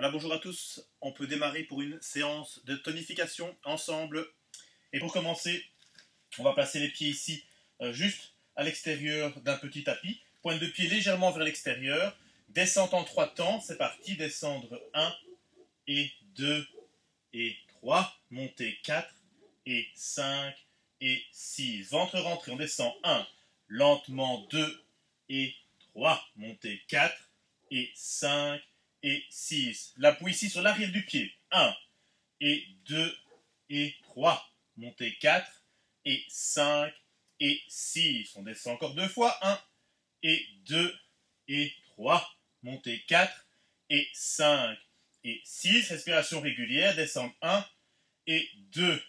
Voilà, bonjour à tous. On peut démarrer pour une séance de tonification ensemble. Et pour commencer, on va placer les pieds ici, juste à l'extérieur d'un petit tapis. Pointe de pied légèrement vers l'extérieur. Descente en 3 temps. C'est parti. Descendre 1 et 2 et 3. Monter 4 et 5 et 6. Ventre rentré. On descend 1. Lentement 2 et 3. Monter 4 et 5 et 6. L'appui ici sur l'arrière du pied. 1 et 2 et 3. Montez 4 et 5 et 6. On descend encore 2 fois. 1 et 2 et 3. Montez 4 et 5 et 6. Respiration régulière. Descendre 1 et 2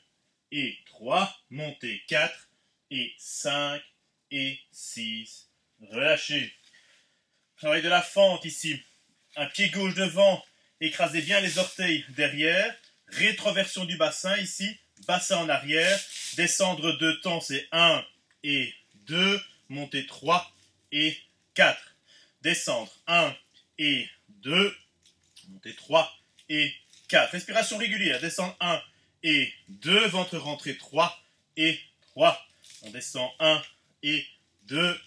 et 3. Montez 4 et 5 et 6. Relâchez. Travail de la fente ici. Un pied gauche devant, écrasez bien les orteils derrière. Rétroversion du bassin ici, bassin en arrière. Descendre 2 temps, c'est 1 et 2. Monter 3 et 4. Descendre 1 et 2. Monter 3 et 4. Respiration régulière. Descendre 1 et 2. Ventre rentré 3 et 3. On descend 1 et 2,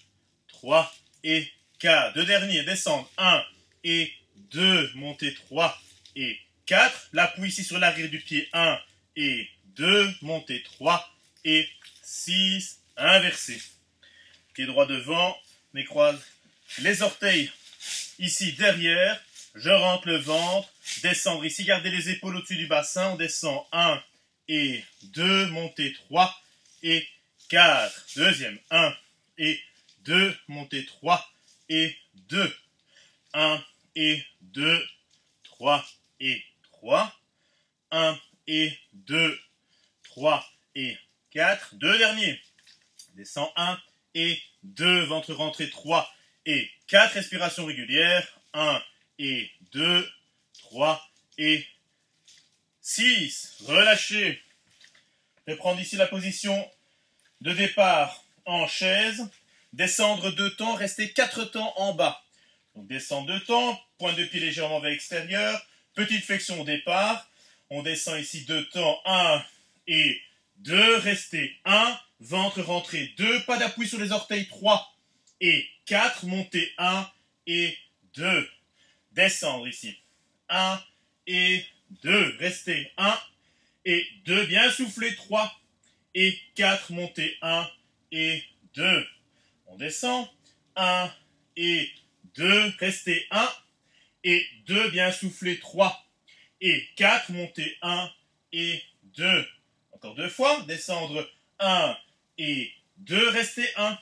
3 et 4. Deux derniers. Descendre 1 et 2, montez 3 et 4. L'appui ici sur l'arrière du pied. 1 et 2, montez 3 et 6. Inversé. Pied droit devant, mais croise les orteils ici derrière. Je rentre le ventre. Descendre ici, gardez les épaules au-dessus du bassin. On descend 1 et 2, montez 3 et 4. Deuxième. 1 et 2, montez 3 et 2. 1 et 2, 3 et 3. 1 et 2, 3 et 4. Deux derniers. Descend 1 et 2, ventre rentré 3 et 4. Respiration régulière. 1 et 2, 3 et 6. Relâchez. Je vais prendre ici la position de départ en chaise. Descendre 2 temps, rester 4 temps en bas. Donc descend 2 temps, pointe de pied légèrement vers l'extérieur, petite flexion au départ. On descend ici 2 temps, 1 et 2, restez 1, ventre rentré 2, pas d'appui sur les orteils 3 et 4, montez 1 et 2. Descendre ici 1 et 2, restez 1 et 2, bien souffler 3 et 4, montez 1 et 2. On descend 1 et 2, restez 1 et 2, bien souffler 3 et 4, montez 1 et 2. Encore 2 fois, descendre 1 et 2, restez 1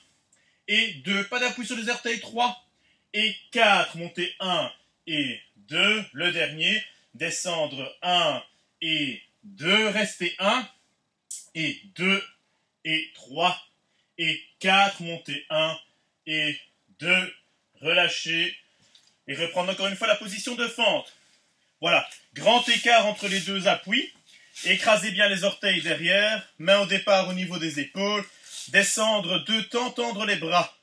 et 2, pas d'appui sur les orteils 3 et 4, montez 1 et 2. Le dernier, descendre 1 et 2, restez 1 et 2 et 3 et 4, montez 1 et 2. Relâchez et reprendre encore une fois la position de fente. Voilà, grand écart entre les deux appuis. Écrasez bien les orteils derrière, main au départ au niveau des épaules. Descendre 2 temps, tendre les bras.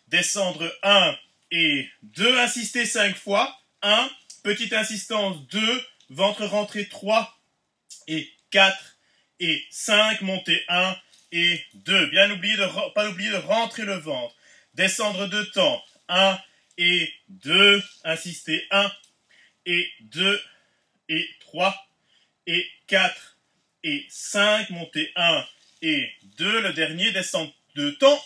Descendre 1 et 2, insistez 5 fois. 1, petite insistance 2, ventre rentré 3 et 4 et 5, montez 1 et 2. Bien pas oublier de rentrer le ventre. Descendre 2 temps. 1 et 2, insistez 1 et 2 et 3 et 4 et 5, montez 1 et 2. Le dernier, descendre 2 temps.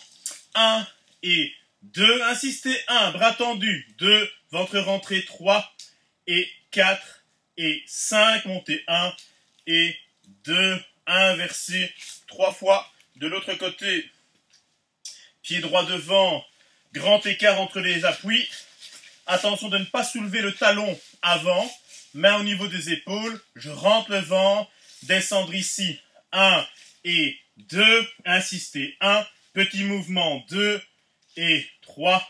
1 et 2, insistez 1, bras tendus. 2, ventre rentré 3 et 4 et 5, montez 1 et 2. Inversé 3 fois. De l'autre côté, pied droit devant, grand écart entre les appuis. Attention de ne pas soulever le talon avant. Main au niveau des épaules. Je rentre le ventre. Descendre ici. 1 et 2. Insistez. 1. Petit mouvement. 2 et 3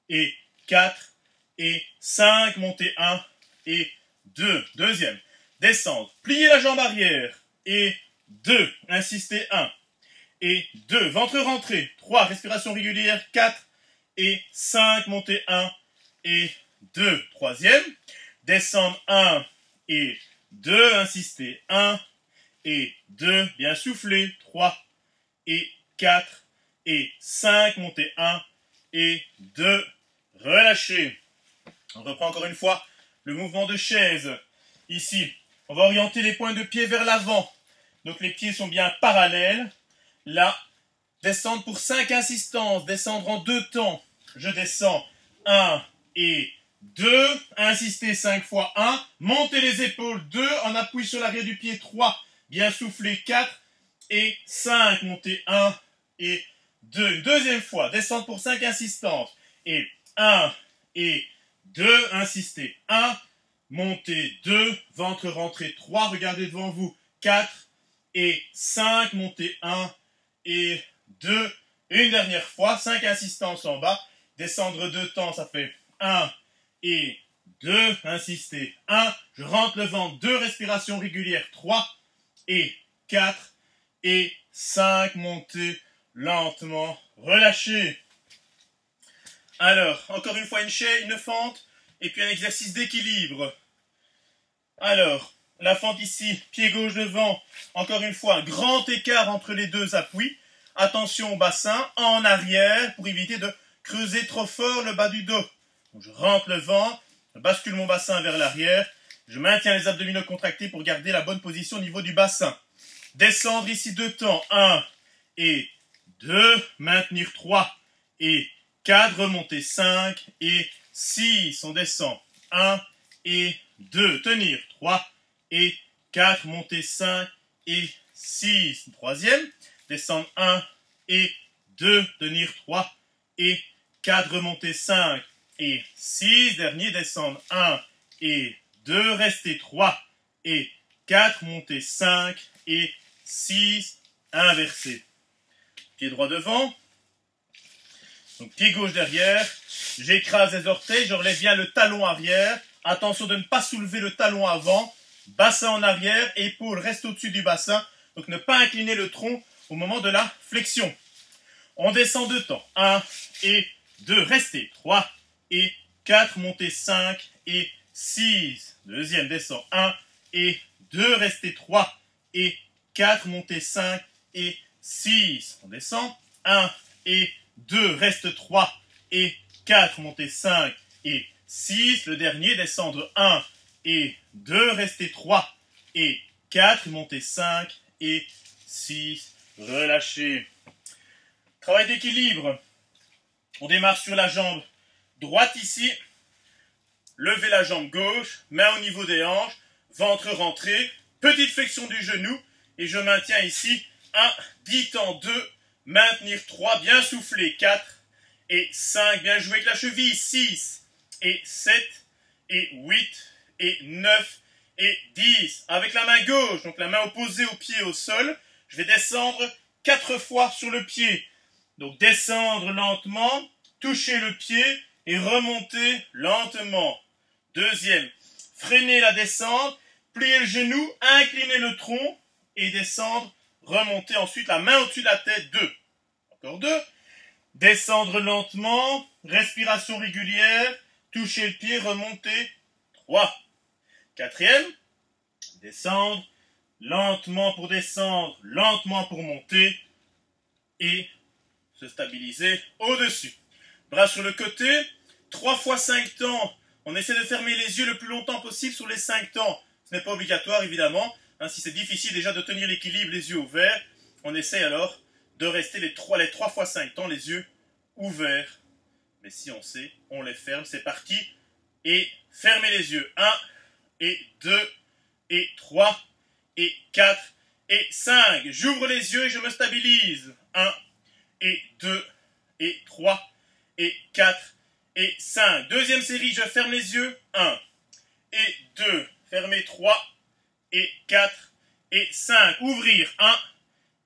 et 4 et 5. Montez 1 et 2. Deuxième. Descendre. Pliez la jambe arrière. Et 2. Insistez. 1 et 2. Ventre rentré. 3. Respiration régulière. 4 et 5. Montez 1 et 2. Troisième. descendre 1 et 2, insister, 1 et 2, bien souffler, 3 et 4 et 5, monter 1 et 2, relâcher. On reprend encore une fois le mouvement de chaise. Ici, on va orienter les points de pied vers l'avant. Donc les pieds sont bien parallèles. Là, descendre pour 5 insistances, descendre en 2 temps. Je descends 1 et 2, insister 5 fois 1, monter les épaules 2, en appui sur l'arrière du pied 3, bien souffler 4 et 5, monter 1 et 2. Une deuxième fois, descendre pour 5 insistances et 1 et 2, insister 1, monter 2, ventre rentré 3, regardez devant vous 4 et 5, monter 1 et 2. Une dernière fois, 5 insistances en bas, descendre 2 temps, ça fait 1 et 2, insister 1, je rentre le ventre, 2 respirations régulières, 3 et 4 et 5, monter lentement, relâcher. Alors, encore une fois une fente, et puis un exercice d'équilibre. Alors, la fente ici, pied gauche devant, encore une fois, grand écart entre les deux appuis. Attention au bassin, en arrière, pour éviter de creuser trop fort le bas du dos. Donc, je rentre le ventre, je bascule mon bassin vers l'arrière, je maintiens les abdominaux contractés pour garder la bonne position au niveau du bassin. Descendre ici 2 temps, 1 et 2, maintenir 3 et 4, remonter 5 et 6, on descend 1 et 2, tenir 3 et 4, monter 5 et 6, troisième, descendre 1 et 2, tenir 3 et 4, remonter 5 et 6, dernier, descendre 1 et 2, rester 3 et 4, monter 5 et 6, inversé. Pied droit devant, donc pied gauche derrière, j'écrase les orteils, je relève bien le talon arrière, attention de ne pas soulever le talon avant, bassin en arrière, épaule reste au-dessus du bassin, donc ne pas incliner le tronc au moment de la flexion. On descend 2 temps, 1 et 2, restez, 3 et 4, montez 5 et 6, deuxième, descend 1 et 2, restez 3 et 4, montez 5 et 6, on descend, 1 et 2, reste 3 et 4, montez 5 et 6, le dernier, descendre 1 et 2, restez 3 et 4, montez 5 et 6, relâchez. Travail d'équilibre. On démarre sur la jambe droite ici, levez la jambe gauche, main au niveau des hanches, ventre rentré, petite flexion du genou, et je maintiens ici 1, 10 temps 2, maintenir 3, bien souffler 4 et 5, bien jouer avec la cheville, 6 et 7 et 8 et 9 et 10. Avec la main gauche, donc la main opposée au pied au sol, je vais descendre 4 fois sur le pied. Donc descendre lentement, toucher le pied et remonter lentement. Deuxième, freiner la descente, plier le genou, incliner le tronc et descendre, remonter ensuite la main au-dessus de la tête, 2. Encore 2. Descendre lentement, respiration régulière, toucher le pied, remonter, 3. Quatrième, descendre, lentement pour descendre, lentement pour monter et se stabiliser au-dessus. Bras sur le côté, 3 fois 5 temps. On essaie de fermer les yeux le plus longtemps possible sur les 5 temps. Ce n'est pas obligatoire, évidemment. Si c'est difficile déjà de tenir l'équilibre, les yeux ouverts, on essaie alors de rester les 3 fois 5 temps, les yeux ouverts. Mais si on sait, on les ferme. C'est parti. Et fermez les yeux. 1 et 2 et 3 et 4 et 5. J'ouvre les yeux et je me stabilise. 1 et 2 et 3 et 4 et 5. Deuxième série, je ferme les yeux. 1 et 2. Fermez 3 et 4 et 5. Ouvrir. 1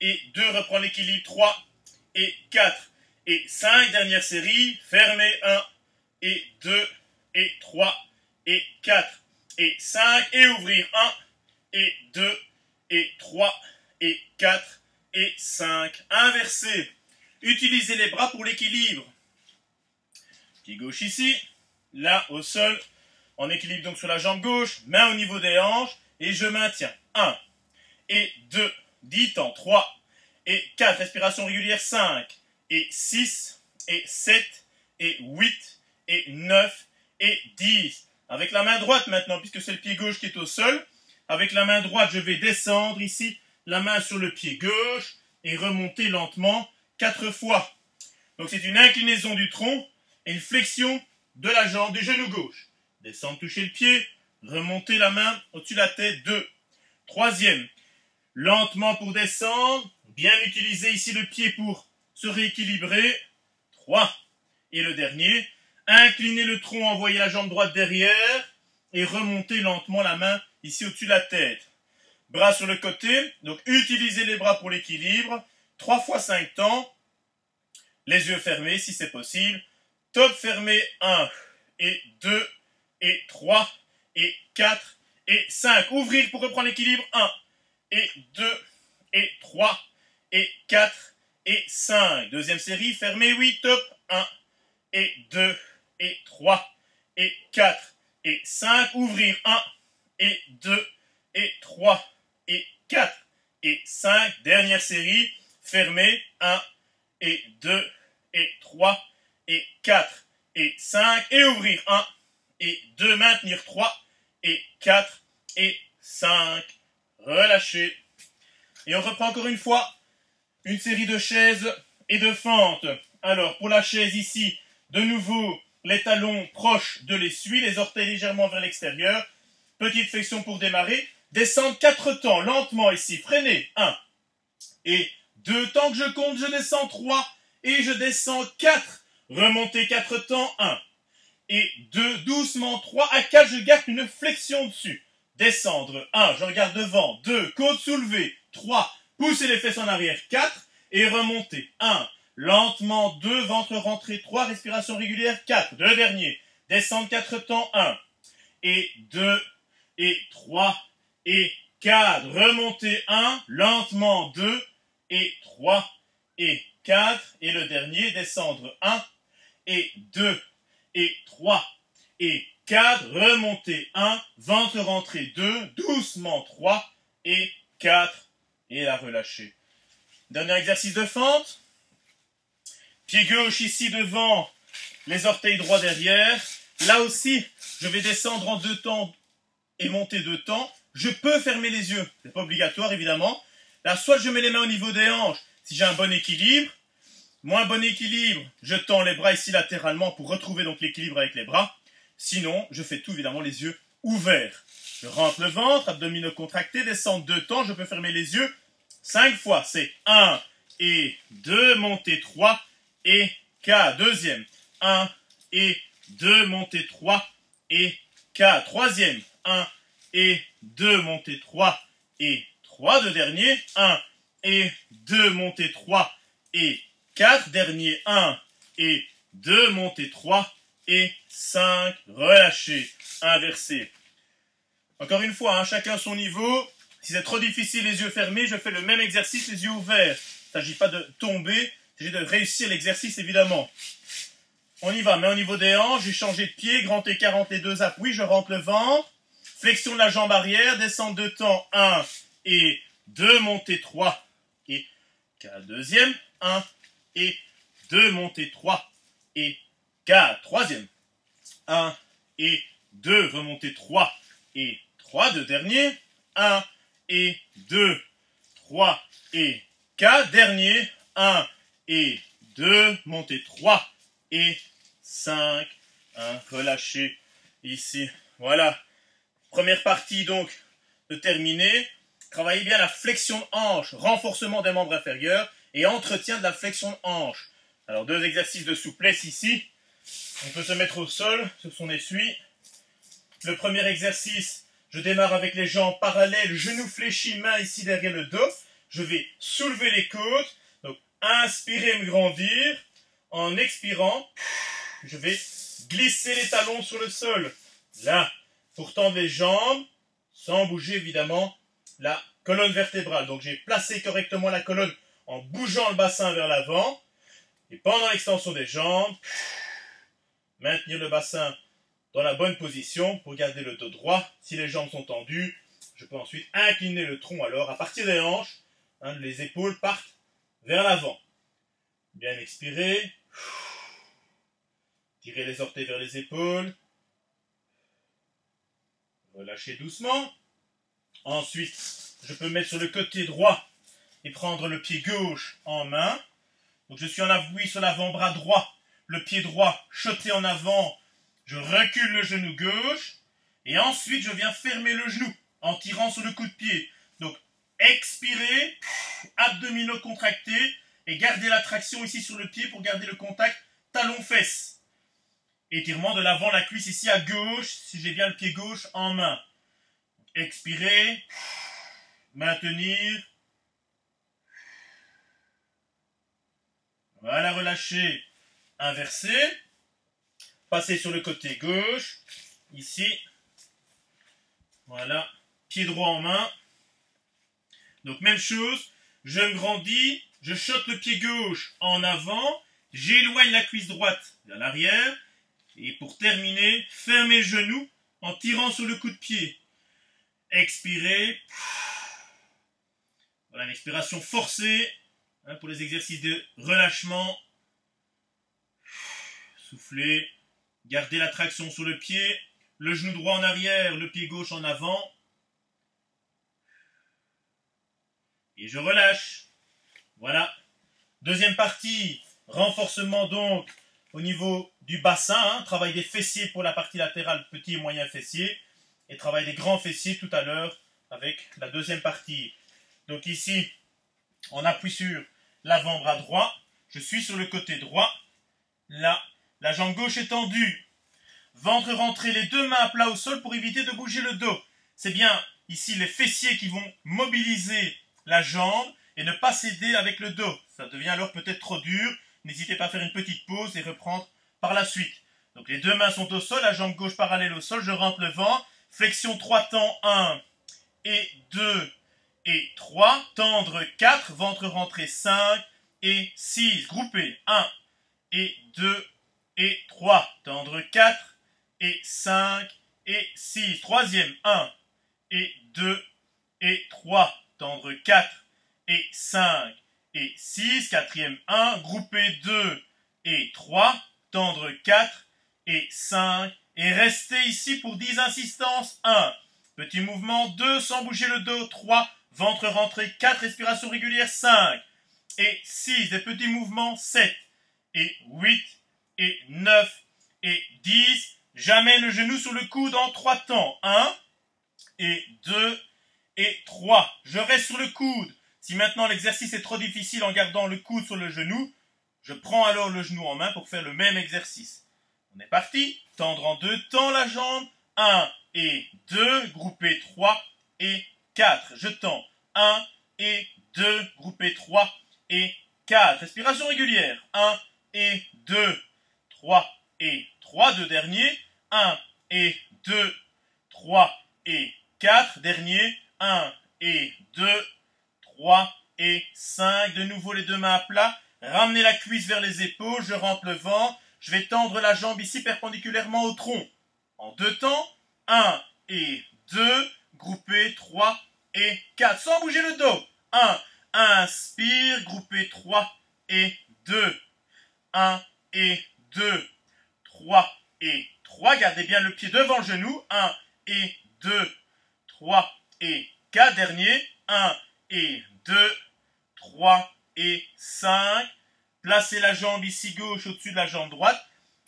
et 2. Reprendre l'équilibre. 3 et 4 et 5. Dernière série. Fermez 1 et 2 et 3 et 4 et 5. Et ouvrir. 1 et 2 et 3 et 4 et 5. Inversé. Utilisez les bras pour l'équilibre. Pied gauche ici, là au sol, En équilibre donc sur la jambe gauche, main au niveau des hanches, et je maintiens. 1 et 2, 10 temps, 3 et 4, respiration régulière, 5 et 6 et 7 et 8 et 9 et 10. Avec la main droite maintenant, puisque c'est le pied gauche qui est au sol, avec la main droite, je vais descendre ici, la main sur le pied gauche, et remonter lentement 4 fois. Donc c'est une inclinaison du tronc et une flexion de la jambe du genou gauche. Descendre, toucher le pied, remonter la main au-dessus de la tête, 2. Troisième, lentement pour descendre, bien utiliser ici le pied pour se rééquilibrer, 3. Et le dernier, incliner le tronc, envoyer la jambe droite derrière et remonter lentement la main ici au-dessus de la tête. Bras sur le côté, donc utilisez les bras pour l'équilibre, 3 fois 5 temps, les yeux fermés si c'est possible, top fermé, 1 et 2 et 3 et 4 et 5. Ouvrir pour reprendre l'équilibre, 1 et 2 et 3 et 4 et 5. Deuxième série, fermé, 8, top, 1 et 2 et 3 et 4 et 5. Ouvrir, 1 et 2 et 3 et 4 et 5. Dernière série, fermé, 1 et 2 et 3 et 4 et 5. Et ouvrir, 1 et 2, maintenir 3 et 4 et 5. Relâchez. Et on reprend encore une fois une série de chaises et de fentes. Alors, pour la chaise ici, de nouveau, les talons proches de l'essuie, les orteils légèrement vers l'extérieur. Petite flexion pour démarrer. Descendre 4 temps, lentement ici. Freinez. 1 et 2. Tant que je compte, je descends 3 et je descends 4. Remontez 4 temps. 1 et 2. Doucement 3 à 4. Je garde une flexion dessus. Descendre. 1. Je regarde devant. 2. Côte soulevée. 3. Poussez les fesses en arrière. 4. Et remontez. 1. Lentement. 2. Ventre rentré. 3. Respiration régulière. 4. Le dernier. Descendre 4 temps. 1 et 2 et 3 et 4. Remontez 1. Lentement 2 et 3 et 4. Et le dernier. Descendre 1 et 2 et 3 et 4. Remontez 1. Ventre rentré 2. Doucement 3 et 4. Et la relâcher. Dernier exercice de fente. Pied gauche ici devant, les orteils droits derrière. Là aussi, je vais descendre en 2 temps et monter 2 temps. Je peux fermer les yeux. Ce n'est pas obligatoire, évidemment. Là, soit je mets les mains au niveau des hanches, si j'ai un bon équilibre. Moins bon équilibre, je tends les bras ici latéralement pour retrouver donc l'équilibre avec les bras. Sinon, je fais tout, évidemment, les yeux ouverts. Je rentre le ventre, abdominaux contractés, descendre 2 temps. Je peux fermer les yeux 5 fois. C'est 1 et 2, monter 3 et 4. Deuxième, 1 et 2, monter 3 et 4. Troisième, 1 et 2, monter 3 et 3. Deux derniers, 1 et 2, monter 3 et 4. Dernier, 1 et 2, monter 3 et 5. Relâchez, inversez. Encore une fois, hein, chacun son niveau. Si c'est trop difficile, les yeux fermés, je fais le même exercice, les yeux ouverts. Il ne s'agit pas de tomber, il s'agit de réussir l'exercice, évidemment. On y va, mais au niveau des hanches, j'ai changé de pied, grand écart entre les 2 appuis, je rentre le ventre, flexion de la jambe arrière, descente de temps, 1 et 2, montée 3 et 4. Deuxième, 1 et 2, montée 3 et 4. Troisième, 1 et 2, remontée 3 et 3. Deux derniers, 1 et 2, 3 et 4. Dernier, 1 et 2, montée 3 et 5. Relâchez ici. Voilà. Première partie donc de terminer. Travaillez bien la flexion de hanche, renforcement des membres inférieurs et entretien de la flexion de hanche. Alors 2 exercices de souplesse ici. On peut se mettre au sol sur son essuie. Le premier exercice, je démarre avec les jambes parallèles, genoux fléchis, mains ici derrière le dos. Je vais soulever les côtes. Donc inspirer, me grandir. En expirant, je vais glisser les talons sur le sol. Là, pour tendre les jambes, sans bouger évidemment la colonne vertébrale. Donc j'ai placé correctement la colonne en bougeant le bassin vers l'avant. Et pendant l'extension des jambes, maintenir le bassin dans la bonne position pour garder le dos droit. Si les jambes sont tendues, je peux ensuite incliner le tronc alors à partir des hanches. Les épaules partent vers l'avant. Bien expirer. Tirez les orteils vers les épaules. Relâchez doucement. Ensuite, je peux me mettre sur le côté droit et prendre le pied gauche en main. Donc je suis en appui sur l'avant-bras droit. Le pied droit choté en avant. Je recule le genou gauche. Et ensuite, je viens fermer le genou en tirant sur le coup de pied. Donc, expirez, abdominaux contractés. Et gardez la traction ici sur le pied pour garder le contact talon-fesse. Étirement de l'avant, la cuisse ici à gauche, si j'ai bien le pied gauche en main. Expirez, maintenir. Voilà, relâchez, inverser. Passez sur le côté gauche, ici. Voilà, pied droit en main. Donc même chose, je me grandis, je chotte le pied gauche en avant, j'éloigne la cuisse droite vers l'arrière. Et pour terminer, fermez le genou en tirant sur le coup de pied. Expirez. Voilà une expiration forcée pour les exercices de relâchement. Soufflez. Gardez la traction sur le pied. Le genou droit en arrière, le pied gauche en avant. Et je relâche. Voilà. Deuxième partie. Renforcement donc au niveau du bassin. Travail des fessiers pour la partie latérale, petit et moyen fessier. Et travail des grands fessiers tout à l'heure avec la deuxième partie. Donc ici, on appuie sur l'avant-bras droit. Je suis sur le côté droit. Là, la jambe gauche est tendue. Ventre rentré, les deux mains à plat au sol pour éviter de bouger le dos. C'est bien ici les fessiers qui vont mobiliser la jambe et ne pas céder avec le dos. Ça devient alors peut-être trop dur. N'hésitez pas à faire une petite pause et reprendre par la suite. Donc les deux mains sont au sol, la jambe gauche parallèle au sol. Je rentre le vent. Flexion 3 temps 1 et 2 et 3. Tendre 4. Ventre rentré 5 et 6. Groupé 1 et 2 et 3. Tendre 4 et 5 et 6. Troisième 1 et 2 et 3. Tendre 4 et 5 et 6. Quatrième 1. Groupé 2 et 3. Tendre 4 et 5. Et restez ici pour 10 insistances. 1. Petit mouvement. 2. Sans bouger le dos. 3. Ventre rentré. 4. Respiration régulière. 5 et 6. Des petits mouvements. 7 et 8 et 9 et 10. J'amène le genou sur le coude en 3 temps. 1 et 2 et 3. Je reste sur le coude. Si maintenant l'exercice est trop difficile en gardant le coude sur le genou, je prends alors le genou en main pour faire le même exercice. On est parti. Tendre en 2 temps la jambe. 1 et 2. Grouper 3 et 4. Je tends. 1 et 2. Grouper 3 et 4. Respiration régulière. 1 et 2. 3 et 3. Deux derniers. 1 et 2. 3 et 4. Dernier. 1 et 2. 3 et 5. De nouveau les deux mains à plat. Ramenez la cuisse vers les épaules. Je rentre le ventre. Je vais tendre la jambe ici perpendiculairement au tronc. En 2 temps. 1 et 2. Groupé 3 et 4. Sans bouger le dos. 1. Inspire. Groupé 3 et 2. 1 et 2. 3 et 3. Gardez bien le pied devant le genou. 1 et 2. 3 et 4. Dernier. 1 et 2. 3 et 5. Placez la jambe ici gauche au-dessus de la jambe droite.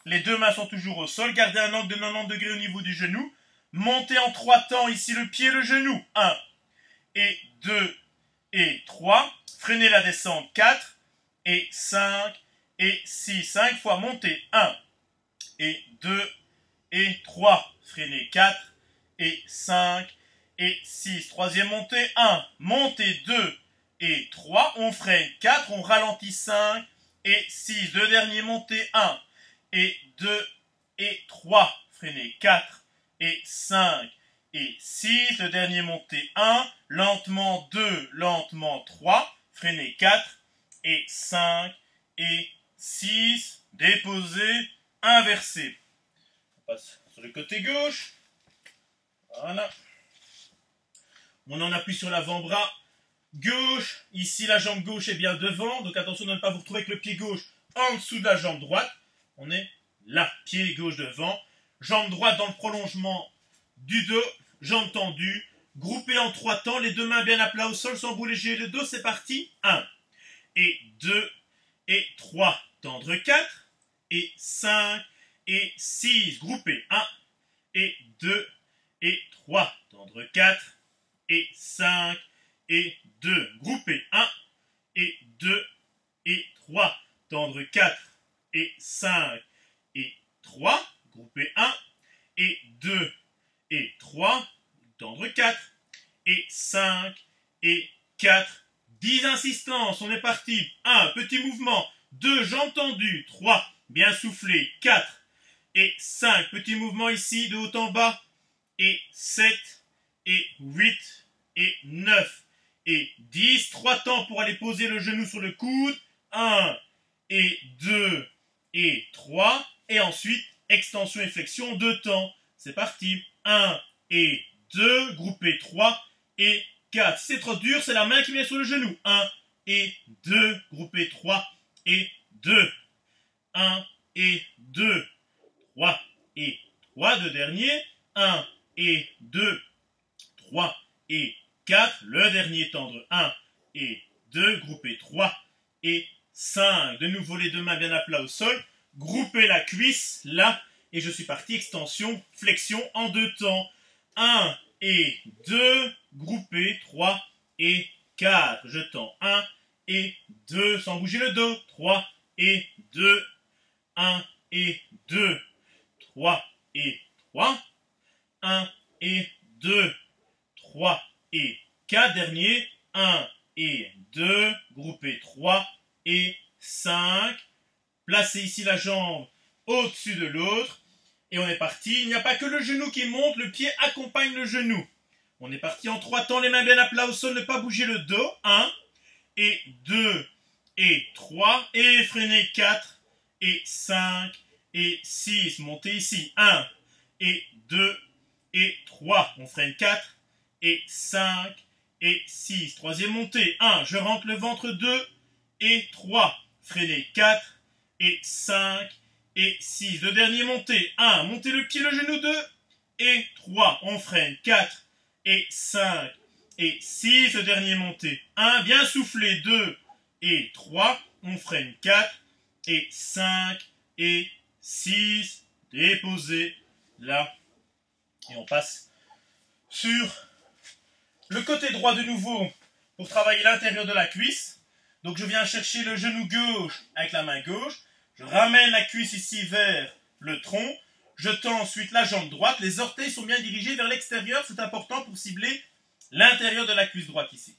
Les deux mains sont toujours au sol. Gardez un angle de 90 degrés au niveau du genou. Montez en 3 temps ici le pied et le genou. 1 et 2 et 3. Freinez la descente. 4 et 5 et 6. 5 fois montez. 1 et 2 et 3. Freinez 4 et 5 et 6. Troisième montée. 1. Montez 2 et 3. On freine 4. On ralentit 5 et 6. Deux derniers montées. 1 et 2 et 3. Freinez 4 et 5 et 6. Le dernier monté 1. Lentement 2. Lentement 3. Freinez 4 et 5 et 6. Déposez. Inversez. On passe sur le côté gauche. Voilà. On en appuie sur l'avant-bras gauche. Ici, la jambe gauche est bien devant. Donc attention de ne pas vous retrouver avec le pied gauche en dessous de la jambe droite. On est là, pied gauche devant. Jambe droite dans le prolongement du dos. Jambe tendue. Groupée en 3 temps. Les 2 mains bien à plat au sol sans bouger le dos. C'est parti. 1 et 2 et 3. Tendre 4 et 5 et 6. Groupé 1 et 2 et 3. Tendre 4 et 5 et 2. Groupé 1 et 2 et 3. Tendre 4 et 5 et 3. Groupé 1 et 2 et 3. Tendre 4 et 5 et 4. 10 insistances. On est parti. 1. Petit mouvement. 2. Jambes tendues. 3. Bien soufflé. 4 et 5. Petit mouvement ici de haut en bas. Et 7 et 8 et 9 et 10. 3 temps pour aller poser le genou sur le coude. 1 et 2 et 3. Et ensuite, extension et flexion, 2 temps. C'est parti. 1 et 2. Groupé 3 et 4. Si c'est trop dur, c'est la main qui vient sur le genou. 1 et 2. Groupé 3 et 2. 1 et 2. 3 et 3. 2 derniers. 1 et 2. 3 et 4. Le dernier tendre. 1 et 2. Groupé 3 et 5. De nouveau les 2 mains bien à plat au sol. Groupez la cuisse là. Et je suis parti. Extension, flexion en 2 temps. 1 et 2. Groupé 3 et 4. Je tends 1 et 2. Sans bouger le dos. 3 et 2. 1 et 2. 3 et 3. 1 et 2. 3 et 4. Dernier. 1 et 2. Groupé 3 et 5. Placez ici la jambe au-dessus de l'autre. Et on est parti. Il n'y a pas que le genou qui monte. Le pied accompagne le genou. On est parti en 3 temps. Les mains bien à plat au sol. Ne pas bouger le dos. 1 et 2 et 3. Et freinez 4 et 5 et 6. Montez ici. 1 et 2 et 3. On freine 4 et 5 et 6. Troisième montée. 1. Je rentre le ventre. 2 et 3. Freinez 4 et 5 et 6. Le dernier montée. 1. Montez le pied, le genou. 2 et 3. On freine 4 et 5 et 6. Le dernier montée. 1. Bien soufflé. 2 et 3. On freine 4 et 5 et 6. Déposez là. Et on passe sur le côté droit de nouveau pour travailler l'intérieur de la cuisse. Donc je viens chercher le genou gauche avec la main gauche. Je ramène la cuisse ici vers le tronc. Je tends ensuite la jambe droite. Les orteils sont bien dirigés vers l'extérieur. C'est important pour cibler l'intérieur de la cuisse droite ici.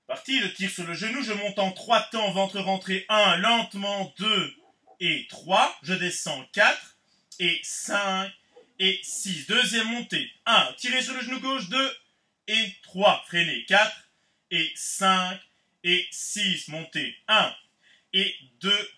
Parti, je tire sur le genou. Je monte en 3 temps. Ventre rentré 1. Lentement 2 et 3. Je descends 4 et 5 et 6. Deuxième montée. 1. Tirez sur le genou gauche. 2 et 3. Freinez 4 et 5 et 6. Montez 1 et 2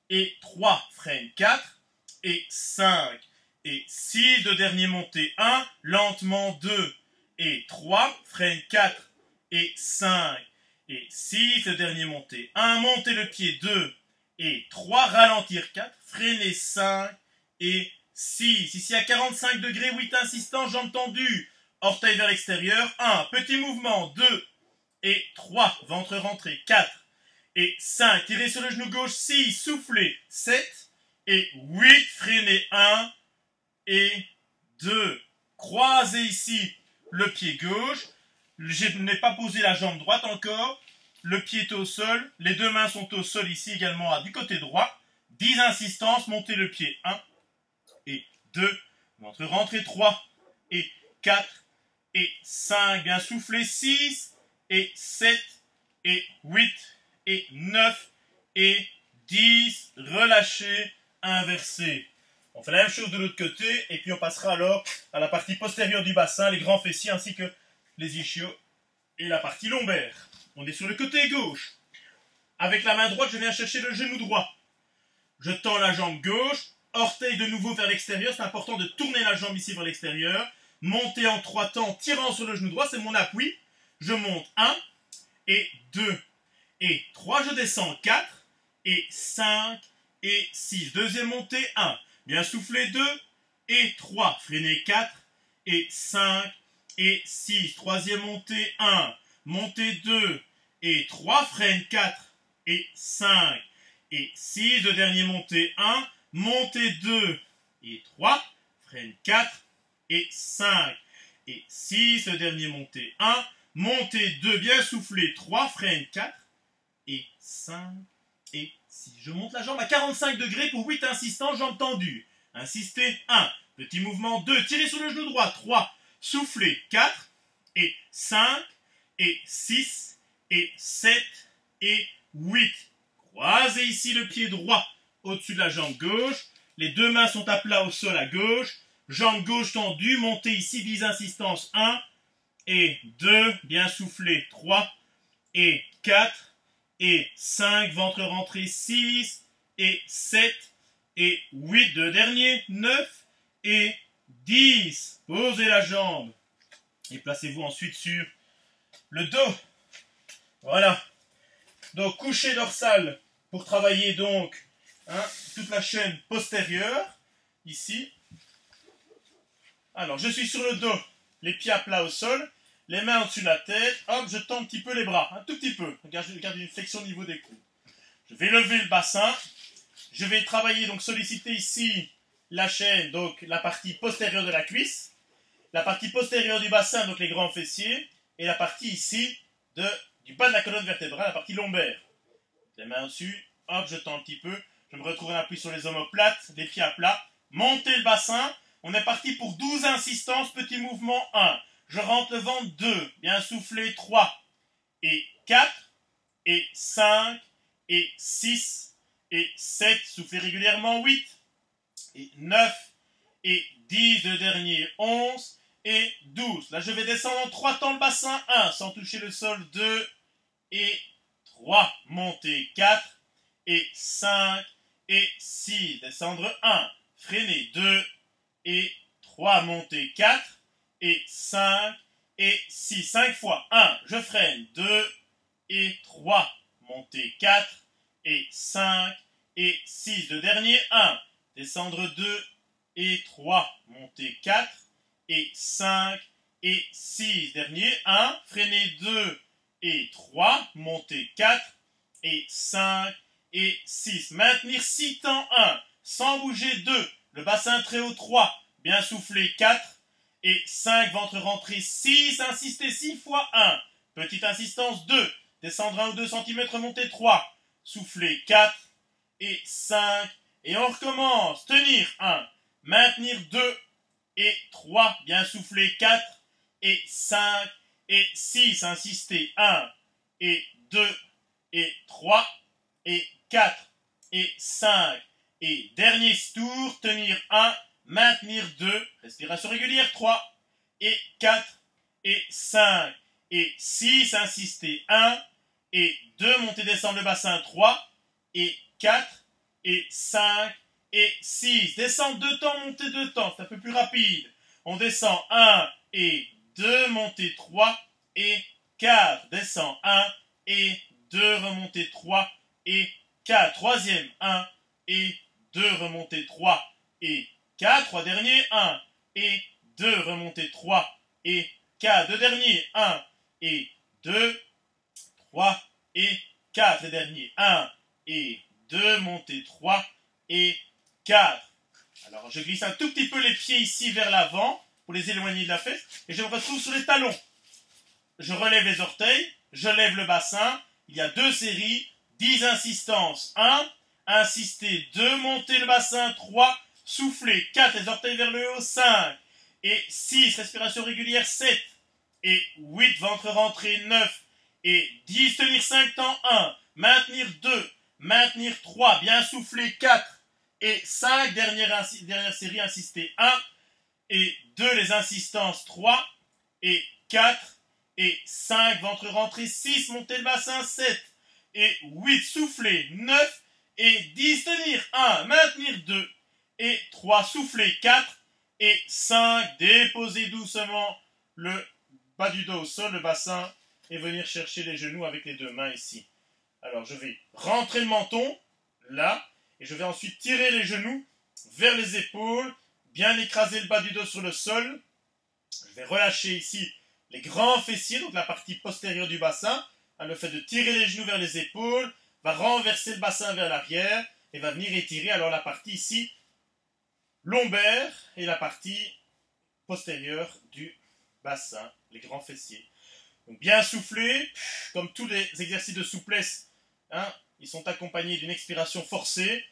et 3. Freine 4 et 5 et 6. Deux derniers montées. 1. Lentement 2 et 3. Freine 4 et 5 et 6. Le dernier montée. 1. Montez le pied. 2 et 3. Ralentir 4. Freiner 5 et 6. Ici à 45 degrés. 8 insistants. Jambes tendues. Orteils vers l'extérieur. 1. Petit mouvement. 2 et 3. Ventre rentré. 4 et 5. Tirez sur le genou gauche. 6. Soufflez. 7 et 8. Freinez. 1 et 2. Croisez ici le pied gauche. Je n'ai pas posé la jambe droite encore. Le pied est au sol. Les 2 mains sont au sol ici également du côté droit. 10 insistances. Montez le pied. 1 et 2. Ventre rentré. 3 et 4 et 5. Bien soufflez. 6 et 7 et 8 et 9 et 10. Relâchez. Inversez. On fait la même chose de l'autre côté. Et puis on passera alors à la partie postérieure du bassin, les grands fessiers ainsi que les ischios et la partie lombaire. On est sur le côté gauche. Avec la main droite, je viens chercher le genou droit. Je tends la jambe gauche. orteil de nouveau vers l'extérieur. C'est important de tourner la jambe ici vers l'extérieur. Monter en 3 temps, tirant sur le genou droit, c'est mon appui. Je monte 1 et 2 et 3. Je descends 4 et 5 et 6. Deuxième montée, 1. Bien souffler, 2 et 3. Freiner, 4 et 5 et 6. Troisième montée, 1. Montée, 2 et 3. Freine, 4 et 5 et 6. Le dernier montée, 1. Montée, 2 et 3. Freine, 4 et 5 et 6. Le dernier montée, 1. Montée, 2. Bien souffler, 3. Freine, 4 et 5 et 6. Je monte la jambe à 45 degrés pour 8 insistants, jambe tendue. Insister, 1. Petit mouvement, 2. Tirez sur le genou droit, 3. Soufflez, 4 et 5 et 6 et 7 et 8. Croisez ici le pied droit au-dessus de la jambe gauche. Les deux mains sont à plat au sol à gauche. Jambe gauche tendue, montez ici 10 insistances, 1 et 2. Bien soufflé, 3 et 4 et 5. Ventre rentré, 6 et 7 et 8. Deux derniers, 9 et 10. Posez la jambe et placez-vous ensuite sur le dos. Voilà. Donc couché dorsal pour travailler donc toute la chaîne postérieure. Ici. Alors je suis sur le dos, les pieds à plat au sol, les mains au-dessus de la tête. Hop, je tends un petit peu les bras, un tout petit peu. Regarde, je garde une flexion au niveau des coudes. Je vais lever le bassin. Je vais travailler, donc solliciter ici la chaîne, donc la partie postérieure de la cuisse, la partie postérieure du bassin, donc les grands fessiers, et la partie ici du bas de la colonne vertébrale, la partie lombaire. Les mains au-dessus, hop, je tends un petit peu, je me retrouve en appui sur les omoplates, les pieds à plat, montez le bassin, on est parti pour 12 insistances, petit mouvement 1, je rentre le ventre 2, bien souffler 3, et 4, et 5, et 6, et 7, soufflez régulièrement 8, et 9, et 10, le dernier 11, et 12. Là, je vais descendre en 3 temps le bassin, 1, sans toucher le sol, 2, et 3, monter 4, et 5, et 6, descendre 1, freiner 2, et 3, monter 4, et 5, et 6, 5 fois 1, je freine 2, et 3, monter 4, et 5, et 6, le dernier 1, descendre 2, et 3, monter 4, et 5, et 6, dernier 1, freiner 2, et 3, monter 4, et 5, et 6. Maintenir 6 temps 1, sans bouger 2, le bassin très haut 3, bien souffler 4, et 5, ventre rentré 6, insister 6 fois 1, petite insistance 2, descendre 1 ou 2 cm, monter 3, souffler 4, et 5, et on recommence, tenir 1, maintenir 2, et 3, bien souffler 4, et 5, et 6, insister 1, et 2, et 3, et 4, et 5, et dernier tour, tenir 1, maintenir 2, respiration régulière 3, et 4, et 5, et 6, insister 1, et 2, monter descendre le bassin 3, et 4, et 5, et 6. Descendre 2 temps, monter 2 temps, c'est un peu plus rapide. On descend 1 et 2, monter 3 et 4. Descend 1 et 2, remonter 3 et 4. Troisième, 1 et 2, remonter 3 et 4. 3 derniers, 1 et 2, remonter 3 et 4. Deux derniers, 1 et 2, 3 et 4. Les derniers, 1 et 2, monter 3 et 4. Alors je glisse un tout petit peu les pieds ici vers l'avant pour les éloigner de la fesse et je me retrouve sur les talons. Je relève les orteils, je lève le bassin. Il y a 2 séries, 10 insistances. 1, insister, 2, monter le bassin, 3, souffler, 4, les orteils vers le haut, 5 et 6, respiration régulière, 7 et 8, ventre rentré, 9 et 10, tenir 5 temps, 1, maintenir 2, maintenir 3, bien souffler, 4 et 5, dernière série, insister 1 et 2, les insistances 3 et 4 et 5, ventre rentré 6, monter le bassin 7 et 8, souffler 9 et 10, tenir 1, maintenir 2 et 3, soufflez, 4 et 5, déposez doucement le bas du dos au sol, le bassin, et venir chercher les genoux avec les deux mains ici. Alors je vais rentrer le menton, là, et je vais ensuite tirer les genoux vers les épaules, bien écraser le bas du dos sur le sol. Je vais relâcher ici les grands fessiers, donc la partie postérieure du bassin. Le fait de tirer les genoux vers les épaules va renverser le bassin vers l'arrière et va venir étirer alors la partie ici lombaire et la partie postérieure du bassin, les grands fessiers. Donc bien souffler, comme tous les exercices de souplesse, hein, ils sont accompagnés d'une expiration forcée.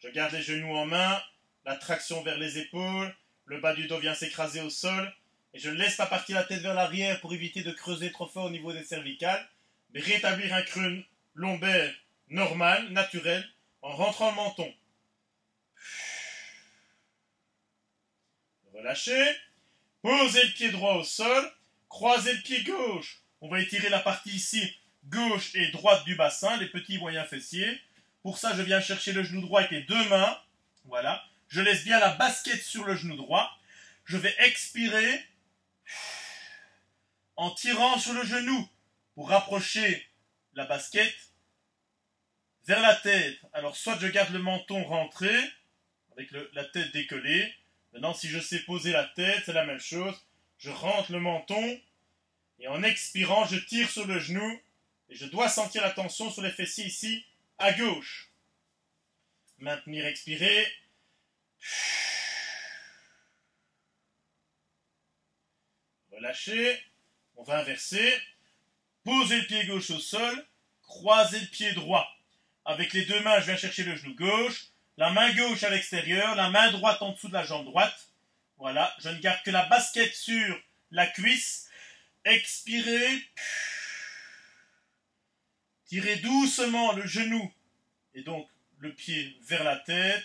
Je garde les genoux en main, la traction vers les épaules, le bas du dos vient s'écraser au sol, et je ne laisse pas partir la tête vers l'arrière pour éviter de creuser trop fort au niveau des cervicales, mais rétablir un creux lombaire normal, naturel, en rentrant le menton. Relâchez, posez le pied droit au sol, croisez le pied gauche. On va étirer la partie ici, gauche et droite du bassin, les petits moyens fessiers. Pour ça, je viens chercher le genou droit avec les deux mains. Voilà. Je laisse bien la basket sur le genou droit. Je vais expirer en tirant sur le genou pour rapprocher la basket vers la tête. Alors, soit je garde le menton rentré avec la tête décollée. Maintenant, si je sais poser la tête, c'est la même chose. Je rentre le menton et en expirant, je tire sur le genou et je dois sentir la tension sur les fessiers ici à gauche. Maintenir, expirer. Relâcher. On va inverser. Poser le pied gauche au sol. Croiser le pied droit. Avec les deux mains, je viens chercher le genou gauche. La main gauche à l'extérieur. La main droite en dessous de la jambe droite. Voilà. Je ne garde que la basket sur la cuisse. Expirez. Tirez doucement le genou et donc le pied vers la tête.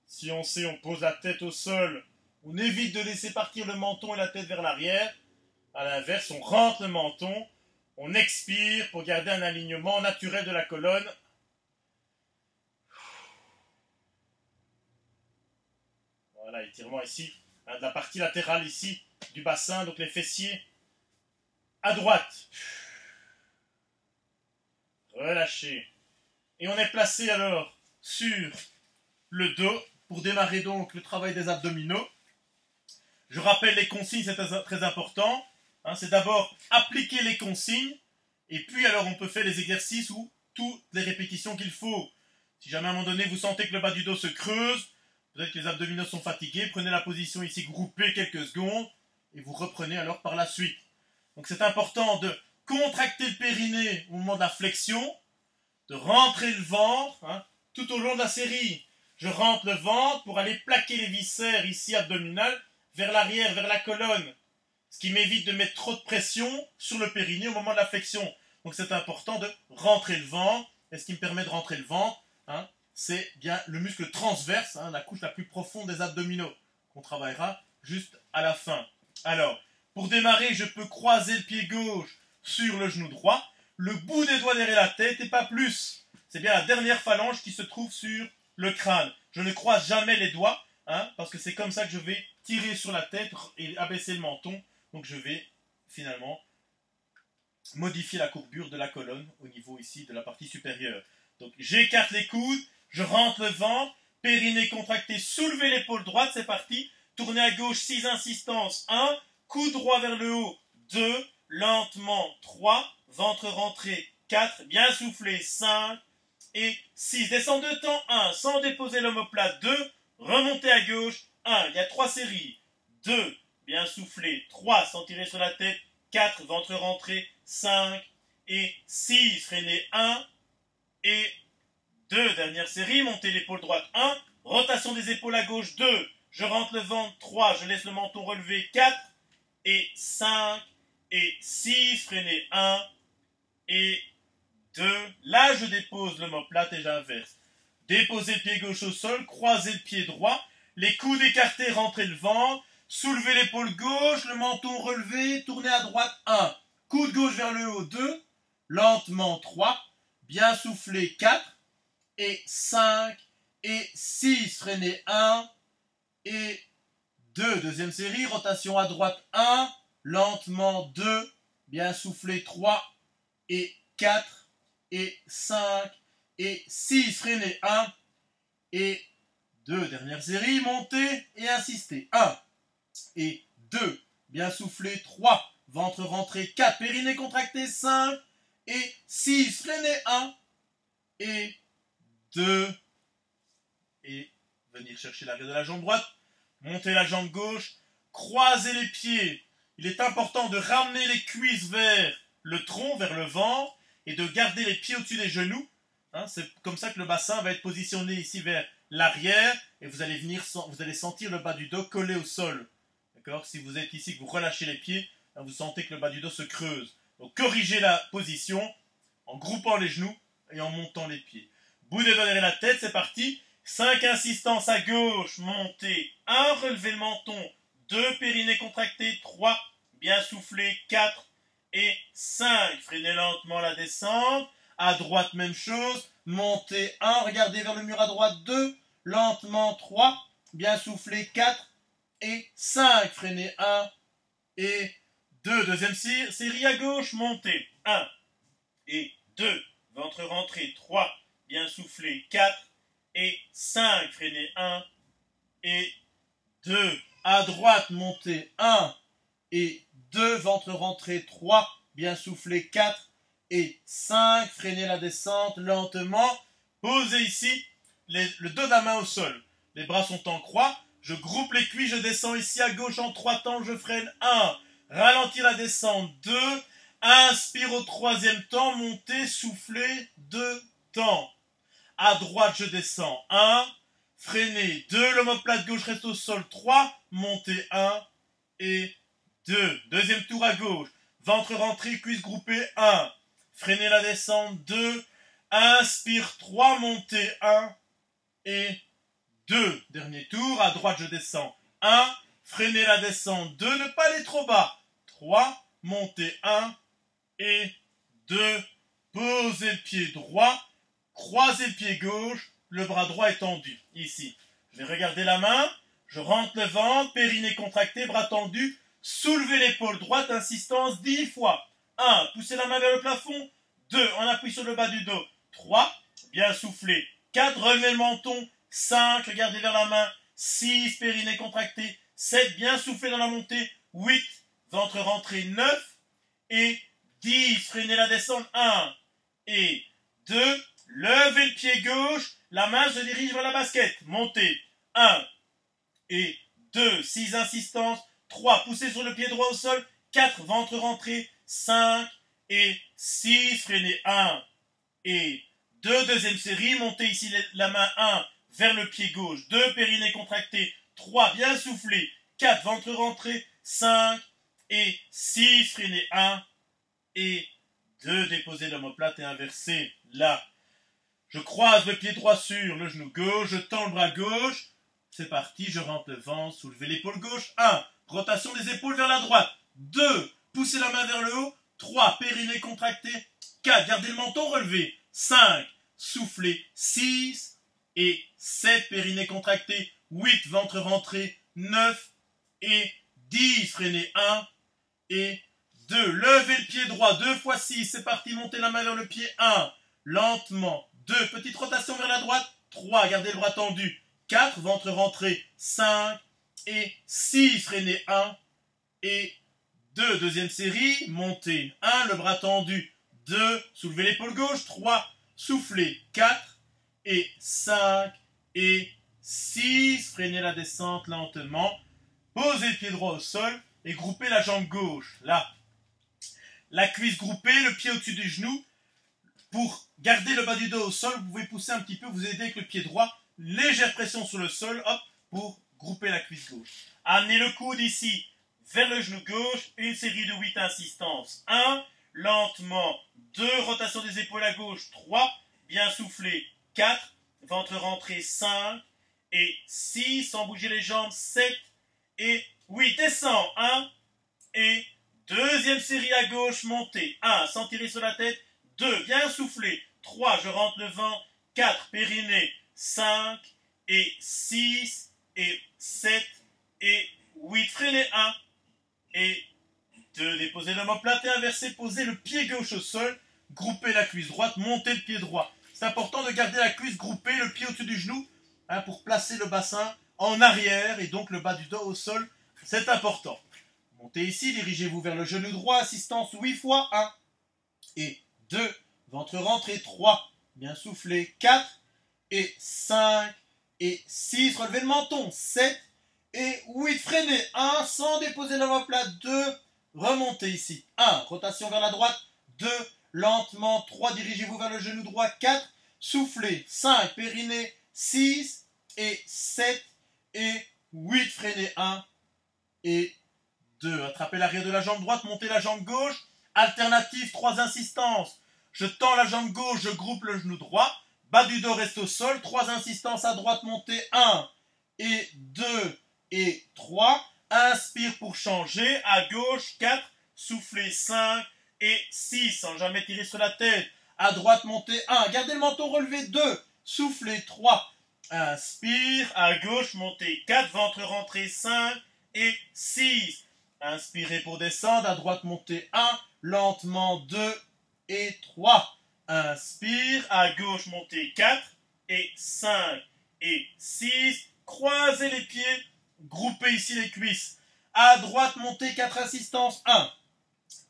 Si on sait, on pose la tête au sol. On évite de laisser partir le menton et la tête vers l'arrière. À l'inverse, on rentre le menton. On expire pour garder un alignement naturel de la colonne. Voilà, étirement ici. De la partie latérale ici du bassin, donc les fessiers à droite. Relâchez. Et on est placé alors sur le dos pour démarrer donc le travail des abdominaux. Je rappelle les consignes, c'est très important. C'est d'abord appliquer les consignes et puis alors on peut faire les exercices ou toutes les répétitions qu'il faut. Si jamais à un moment donné vous sentez que le bas du dos se creuse, peut-être que les abdominaux sont fatigués, prenez la position ici groupée quelques secondes et vous reprenez alors par la suite. Donc c'est important de contracter le périnée au moment de la flexion, de rentrer le ventre tout au long de la série. Je rentre le ventre pour aller plaquer les viscères ici abdominales vers l'arrière, vers la colonne. Ce qui m'évite de mettre trop de pression sur le périnée au moment de la flexion. Donc c'est important de rentrer le ventre. Et ce qui me permet de rentrer le ventre, c'est bien le muscle transverse, la couche la plus profonde des abdominaux, qu'on travaillera juste à la fin. Alors, pour démarrer, je peux croiser le pied gauche sur le genou droit, le bout des doigts derrière la tête et pas plus. C'est bien la dernière phalange qui se trouve sur le crâne. Je ne croise jamais les doigts, parce que c'est comme ça que je vais tirer sur la tête et abaisser le menton. Donc je vais finalement modifier la courbure de la colonne au niveau ici de la partie supérieure. Donc j'écarte les coudes, je rentre le ventre, périnée contracté, soulevez l'épaule droite, c'est parti. Tournez à gauche, 6 insistances, 1, coude droit vers le haut, 2, lentement, 3, ventre rentré, 4, bien soufflé, 5 et 6. Descendre de temps, 1, sans déposer l'omoplate, 2, remontez à gauche, 1, il y a 3 séries, 2, bien soufflé, 3, sans tirer sur la tête, 4, ventre rentré, 5 et 6, freinez, 1 et 2, dernière série, montez l'épaule droite, 1, rotation des épaules à gauche, 2, je rentre le ventre, 3, je laisse le menton relevé, 4 et 5 et 6, freinez, 1 et 2, là je dépose l'omoplate et j'inverse. Déposez le pied gauche au sol, croisez le pied droit, les coudes écartés, rentrez le ventre, soulevez l'épaule gauche, le menton relevé, tournez à droite, 1, coude gauche vers le haut, 2, lentement, 3, bien soufflé, 4 et 5 et 6, freiné 1 et 2. Deuxième série, rotation à droite 1, lentement 2, bien soufflé 3 et 4 et 5 et 6, freiné 1 et 2. Dernière série, montée et insister. 1 et 2, bien soufflé 3, ventre rentré 4, périnée contracté 5 et 6, freiné 1 et 2 et venir chercher l'arrière de la jambe droite, monter la jambe gauche, croiser les pieds. Il est important de ramener les cuisses vers le tronc, vers le ventre et de garder les pieds au-dessus des genoux. Hein, c'est comme ça que le bassin va être positionné ici vers l'arrière et vous allez sentir le bas du dos collé au sol. D'accord? Si vous êtes ici, que vous relâchez les pieds, hein, vous sentez que le bas du dos se creuse. Donc corrigez la position en groupant les genoux et en montant les pieds. Bout des doigts derrière la tête, c'est parti. 5 insistances à gauche, montez. 1, relevez le menton. 2, périnée contracté. 3, bien soufflé. 4 et 5. Freinez lentement la descente. À droite, même chose. Montez 1, regardez vers le mur à droite. 2, lentement 3, bien soufflé. 4 et 5. Freinez 1 et 2. Deuxième série à gauche, montez. 1 et 2. Ventre rentré. 3, bien soufflé. 4 et 5, freinez 1 et 2. À droite, montez 1 et 2, ventre rentré 3, bien soufflé 4 et 5, freinez la descente lentement. Posez ici le dos de la main au sol. Les bras sont en croix. Je groupe les cuisses, je descends ici à gauche en 3 temps, je freine 1. Ralentir la descente 2. Inspire au 3e temps, montez, soufflez 2 temps. À droite, je descends 1, freinez 2, l'omoplate gauche reste au sol 3, montez 1 et 2. Deuxième tour à gauche, ventre rentré, cuisse groupée 1, freinez la descente 2, inspire 3, montez 1 et 2. Dernier tour, à droite, je descends 1, freinez la descente 2, ne pas aller trop bas, 3, montez 1 et 2. Posez le pied droit. Croisez le pied gauche, le bras droit est tendu. Ici, je vais regarder la main, je rentre le ventre, périnée contracté, bras tendu, soulevez l'épaule droite, insistance 10 fois. 1, poussez la main vers le plafond. 2, en appui sur le bas du dos. 3, bien soufflé. 4, relevez le menton. 5, regardez vers la main. 6, périnée contracté. 7, bien soufflé dans la montée. 8, ventre rentré. 9 et 10, freinez la descente. 1 et 2, levez le pied gauche, la main se dirige vers la basket. Montez. 1 et 2, 6 insistances. 3, poussez sur le pied droit au sol. 4, ventre rentré. 5 et 6, freinez 1 et 2. Deuxième série, montez ici la main 1 vers le pied gauche. 2, périnée contracté. 3, bien soufflé. 4, ventre rentré. 5 et 6, freinez 1 et 2, déposez l'omoplate et inversez là. Je croise le pied droit sur le genou gauche, je tends le bras gauche. C'est parti, je rentre le ventre, soulevez l'épaule gauche. 1, rotation des épaules vers la droite. 2, poussez la main vers le haut. 3, périnée contracté. 4, gardez le menton relevé. 5, soufflez. 6 et 7, périnée contracté. 8, ventre rentré. 9 et 10, freinez 1 et 2. Levez le pied droit, 2 fois 6, c'est parti, montez la main vers le pied, 1, lentement, 2, petite rotation vers la droite, 3, gardez le bras tendu, 4, ventre rentré, 5 et 6, freinez 1 et 2. Deuxième série, montez, 1, le bras tendu, 2, soulevez l'épaule gauche, 3, soufflez, 4 et 5 et 6, freinez la descente lentement, posez le pied droit au sol et groupez la jambe gauche, là. La cuisse groupée, le pied au-dessus du genou. Pour garder le bas du dos au sol, vous pouvez pousser un petit peu, vous aider avec le pied droit. Légère pression sur le sol, hop, pour grouper la cuisse gauche. Amenez le coude ici, vers le genou gauche. Une série de 8 insistances. 1, lentement. 2, rotation des épaules à gauche. 3, bien soufflé. 4, ventre rentré. 5 et 6, sans bouger les jambes. 7 et 8. Descends. 1 et deuxième série à gauche, montez. 1, sans tirer sur la tête. 2, bien soufflé. 3, je rentre le vent. 4, périnée. 5 et 6 et 7 et 8. Freinez 1 et 2. Déposez l'omoplate et inversez. Posez le pied gauche au sol. Groupez la cuisse droite. Montez le pied droit. C'est important de garder la cuisse groupée, le pied au-dessus du genou, hein, pour placer le bassin en arrière et donc le bas du dos au sol. C'est important. Montez ici, dirigez-vous vers le genou droit. Assistance 8 fois. 1 et 2. Ventre rentré. 3. Bien soufflé. 4 et 5 et 6. Relevez le menton. 7 et 8. Freinez. 1 sans déposer l'omoplate. 2. Remontez ici. 1. Rotation vers la droite. 2. Lentement. 3. Dirigez-vous vers le genou droit. 4. Soufflez. 5. Périnée. 6 et 7 et 8. Freinez. 1 et 2. Attrapez l'arrière de la jambe droite. Montez la jambe gauche. Alternative. 3 insistances. Je tends la jambe gauche. Je groupe le genou droit. Bas du dos reste au sol. 3 insistances à droite. Montez. 1 et 2 et 3. Inspire pour changer. À gauche. 4. Soufflez. 5 et 6. Sans jamais tirer sur la tête. À droite. Montez. 1. Gardez le menton relevé. 2. Soufflez. 3. Inspire. À gauche. Montez. 4. Ventre rentré. 5 et 6. Inspirez pour descendre. À droite. Montez. 1. Lentement. 2 et 3. Inspire. À gauche. Montez. 4 et 5 et 6. Croisez les pieds. Groupez ici les cuisses. À droite, montez 4 assistances. 1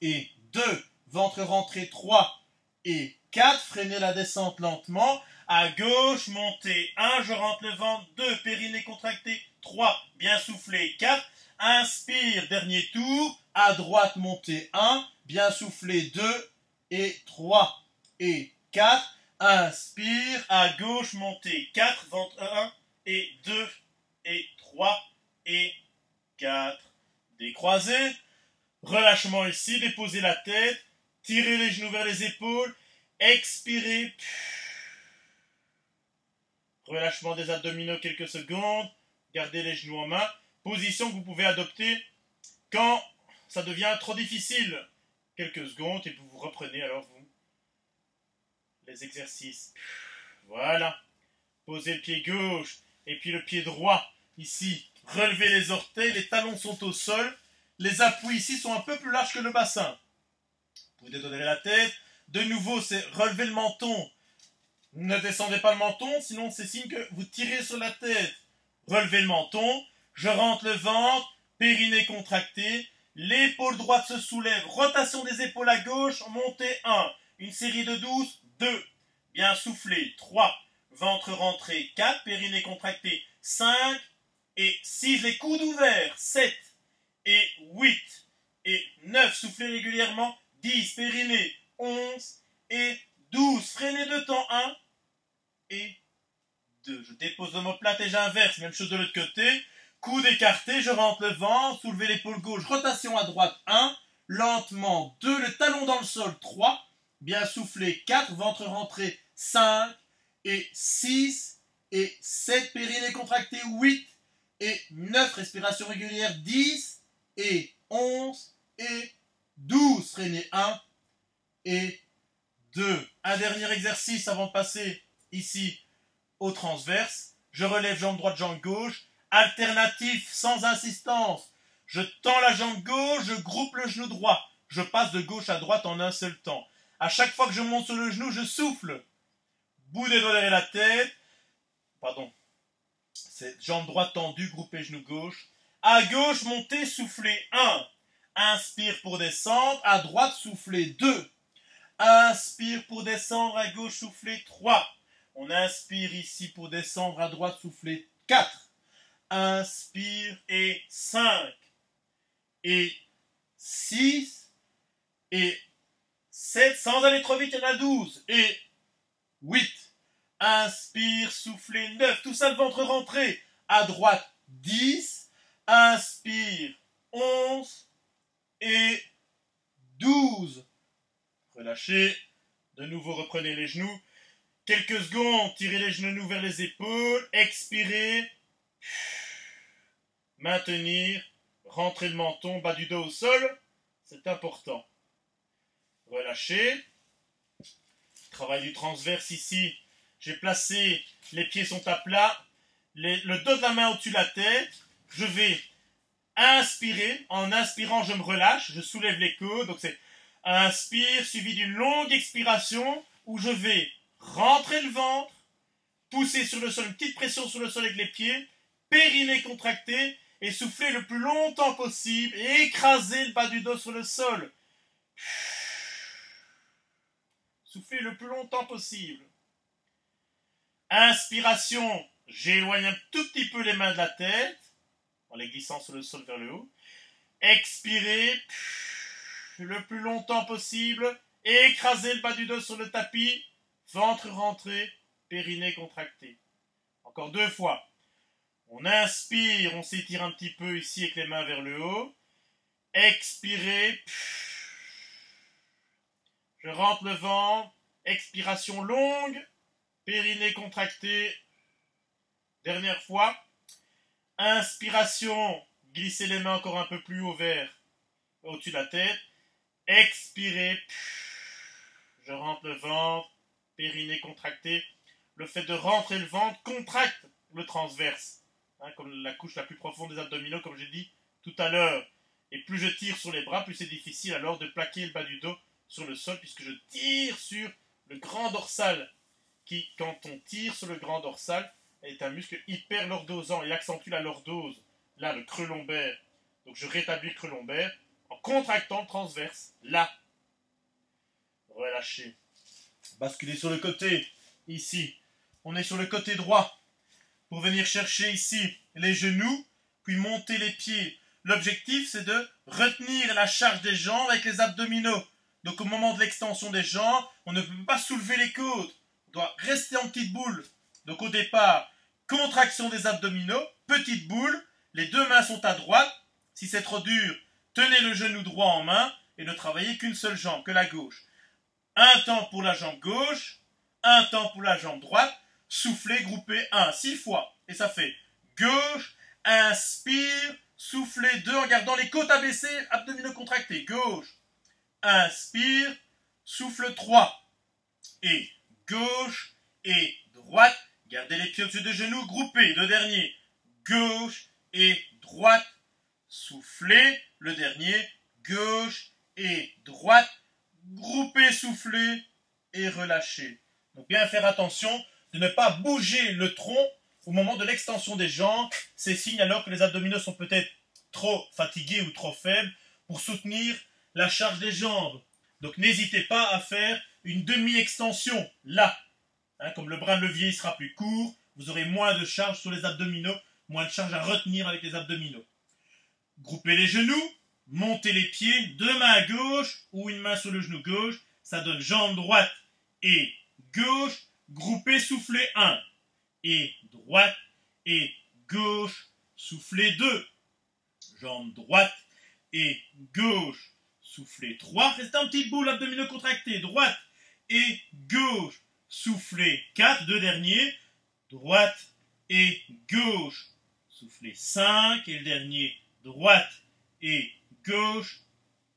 et 2. Ventre rentré. 3 et 4. Freinez la descente lentement. À gauche, montez. 1. Je rentre le ventre. 2. Périnée contracté. 3. Bien soufflé. 4. Inspire. Dernier tour. À droite, montez. 1. Bien soufflé. 2 et 3 et 4. Inspire. À gauche, montez. 4. Ventre 1 et 2 et 3 et 4. Décroisez. Relâchement ici. Déposez la tête. Tirez les genoux vers les épaules. Expirez. Relâchement des abdominaux quelques secondes. Gardez les genoux en main. Position que vous pouvez adopter quand ça devient trop difficile. Quelques secondes et vous reprenez alors vous les exercices. Voilà. Posez le pied gauche et puis le pied droit ici. Relevez les orteils, les talons sont au sol. Les appuis ici sont un peu plus larges que le bassin. Vous pouvez détourner la tête. De nouveau, c'est relever le menton. Ne descendez pas le menton, sinon c'est signe que vous tirez sur la tête. Relevez le menton. Je rentre le ventre. Périnée contracté. L'épaule droite se soulève. Rotation des épaules à gauche. Montée 1. Une série de 12. 2. Bien soufflé. 3. Ventre rentré. 4. Périnée contracté. 5 et 6. Les coudes ouverts. 7 et 8 et 9. Soufflez régulièrement. 10. Périnée. 11 et 12. Freinez de temps. 1 et 2. Je dépose l'omoplate et j'inverse. Même chose de l'autre côté. Coude écarté, je rentre le ventre, soulevez l'épaule gauche, rotation à droite 1, lentement 2, le talon dans le sol 3, bien soufflé 4, ventre rentré 5 et 6 et 7, périnée contracté 8 et 9, respiration régulière 10 et 11 et 12, freinez 1 et 2. Un dernier exercice avant de passer ici au transverse. Je relève jambe droite, jambe gauche. Alternatif sans insistance. Je tends la jambe gauche, je groupe le genou droit. Je passe de gauche à droite en un seul temps. À chaque fois que je monte sur le genou, je souffle. Bout des doigts derrière la tête. Pardon. C'est jambe droite tendue, groupez genou gauche. À gauche, montez, soufflez 1. Inspire pour descendre. À droite, soufflez 2. Inspire pour descendre. À gauche, soufflez 3. On inspire ici pour descendre. À droite, soufflez 4. Inspire et 5 et 6 et 7, sans aller trop vite, il y en a 12 et 8. Inspire, soufflez 9, tout ça le ventre rentré. À droite 10, inspire 11 et 12. Relâchez, de nouveau reprenez les genoux. Quelques secondes, tirez les genoux vers les épaules, expirez. Maintenir, rentrer le menton, bas du dos au sol, c'est important. Relâchez. Travail du transverse ici. J'ai placé, les pieds sont à plat, le dos de la main au-dessus de la tête. Je vais inspirer. En inspirant, je me relâche, je soulève les côtes. Donc c'est inspire, suivi d'une longue expiration où je vais rentrer le ventre, pousser sur le sol, une petite pression sur le sol avec les pieds, périnée contracté et souffler le plus longtemps possible et écraser le bas du dos sur le sol. Souffler le plus longtemps possible. Inspiration, j'éloigne un tout petit peu les mains de la tête en les glissant sur le sol vers le haut. Expirez le plus longtemps possible et écraser le bas du dos sur le tapis, ventre rentré, périnée contracté. Encore 2 fois. On inspire, on s'étire un petit peu ici avec les mains vers le haut. Expirez. Je rentre le ventre. Expiration longue. Périnée contracté. Dernière fois. Inspiration. Glissez les mains encore un peu plus haut vers au-dessus de la tête. Expirez. Je rentre le ventre. Périnée contracté. Le fait de rentrer le ventre contracte le transverse. Comme la couche la plus profonde des abdominaux, comme j'ai dit tout à l'heure. Et plus je tire sur les bras, plus c'est difficile alors de plaquer le bas du dos sur le sol, puisque je tire sur le grand dorsal, qui, quand on tire sur le grand dorsal, est un muscle hyper lordosant et accentue la lordose, là, le creux lombaire. Donc je rétablis le creux lombaire en contractant le transverse, là. Relâchez. Basculez sur le côté, ici. On est sur le côté droit. Pour venir chercher ici les genoux, puis monter les pieds. L'objectif, c'est de retenir la charge des jambes avec les abdominaux. Donc au moment de l'extension des jambes, on ne peut pas soulever les côtes. On doit rester en petite boule. Donc au départ, contraction des abdominaux, petite boule, les 2 mains sont à droite. Si c'est trop dur, tenez le genou droit en main et ne travaillez qu'une seule jambe, que la gauche. Un temps pour la jambe gauche, un temps pour la jambe droite. Soufflez, groupez 1, 6 fois. Et ça fait gauche, inspire, soufflez 2 en gardant les côtes abaissées, abdominaux contractés. Gauche, inspire, souffle 3. Et gauche et droite. Gardez les pieds au-dessus des genoux, groupez. 2 derniers. Gauche et droite. Soufflez. Le dernier. Gauche et droite. Groupez, soufflez et relâchez. Donc bien faire attention de ne pas bouger le tronc au moment de l'extension des jambes. C'est signe alors que les abdominaux sont peut-être trop fatigués ou trop faibles pour soutenir la charge des jambes. Donc n'hésitez pas à faire une demi-extension là. Comme le bras de levier sera plus court, vous aurez moins de charge sur les abdominaux, moins de charge à retenir avec les abdominaux. Groupez les genoux, montez les pieds, 2 mains à gauche ou une main sur le genou gauche. Ça donne jambe droite et gauche. Groupez, soufflez 1. Et droite et gauche, soufflez 2. Jambe droite et gauche, soufflez 3. Restez en petite boule, abdominaux contractés. Droite et gauche, soufflez 4. 2 derniers. Droite et gauche, soufflez 5. Et le dernier, droite et gauche,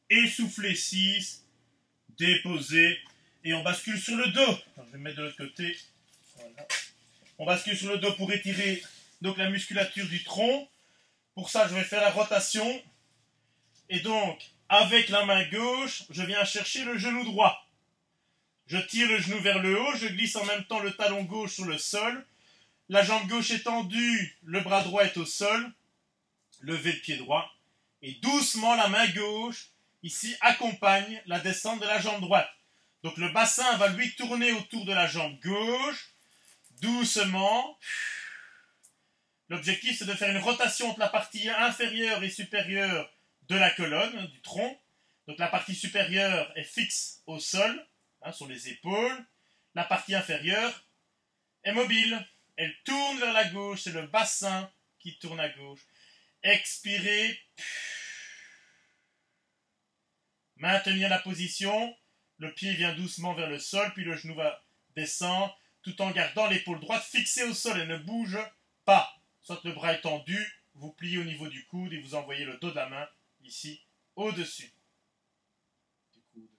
et soufflez 6. Déposez. Et on bascule sur le dos. Je vais me mettre de l'autre côté. Voilà. On bascule sur le dos pour étirer donc la musculature du tronc. Pour ça, je vais faire la rotation. Et donc, avec la main gauche, je viens chercher le genou droit. Je tire le genou vers le haut. Je glisse en même temps le talon gauche sur le sol. La jambe gauche est tendue. Le bras droit est au sol. Levez le pied droit. Et doucement, la main gauche, ici, accompagne la descente de la jambe droite. Donc le bassin va lui tourner autour de la jambe gauche, doucement. L'objectif, c'est de faire une rotation entre la partie inférieure et supérieure de la colonne, du tronc. Donc la partie supérieure est fixe au sol, sur les épaules. La partie inférieure est mobile. Elle tourne vers la gauche, c'est le bassin qui tourne à gauche. Expirez. Maintenir la position. Le pied vient doucement vers le sol, puis le genou va descendre, tout en gardant l'épaule droite fixée au sol et ne bouge pas. Soit le bras est tendu, vous pliez au niveau du coude et vous envoyez le dos de la main ici, au-dessus du coude.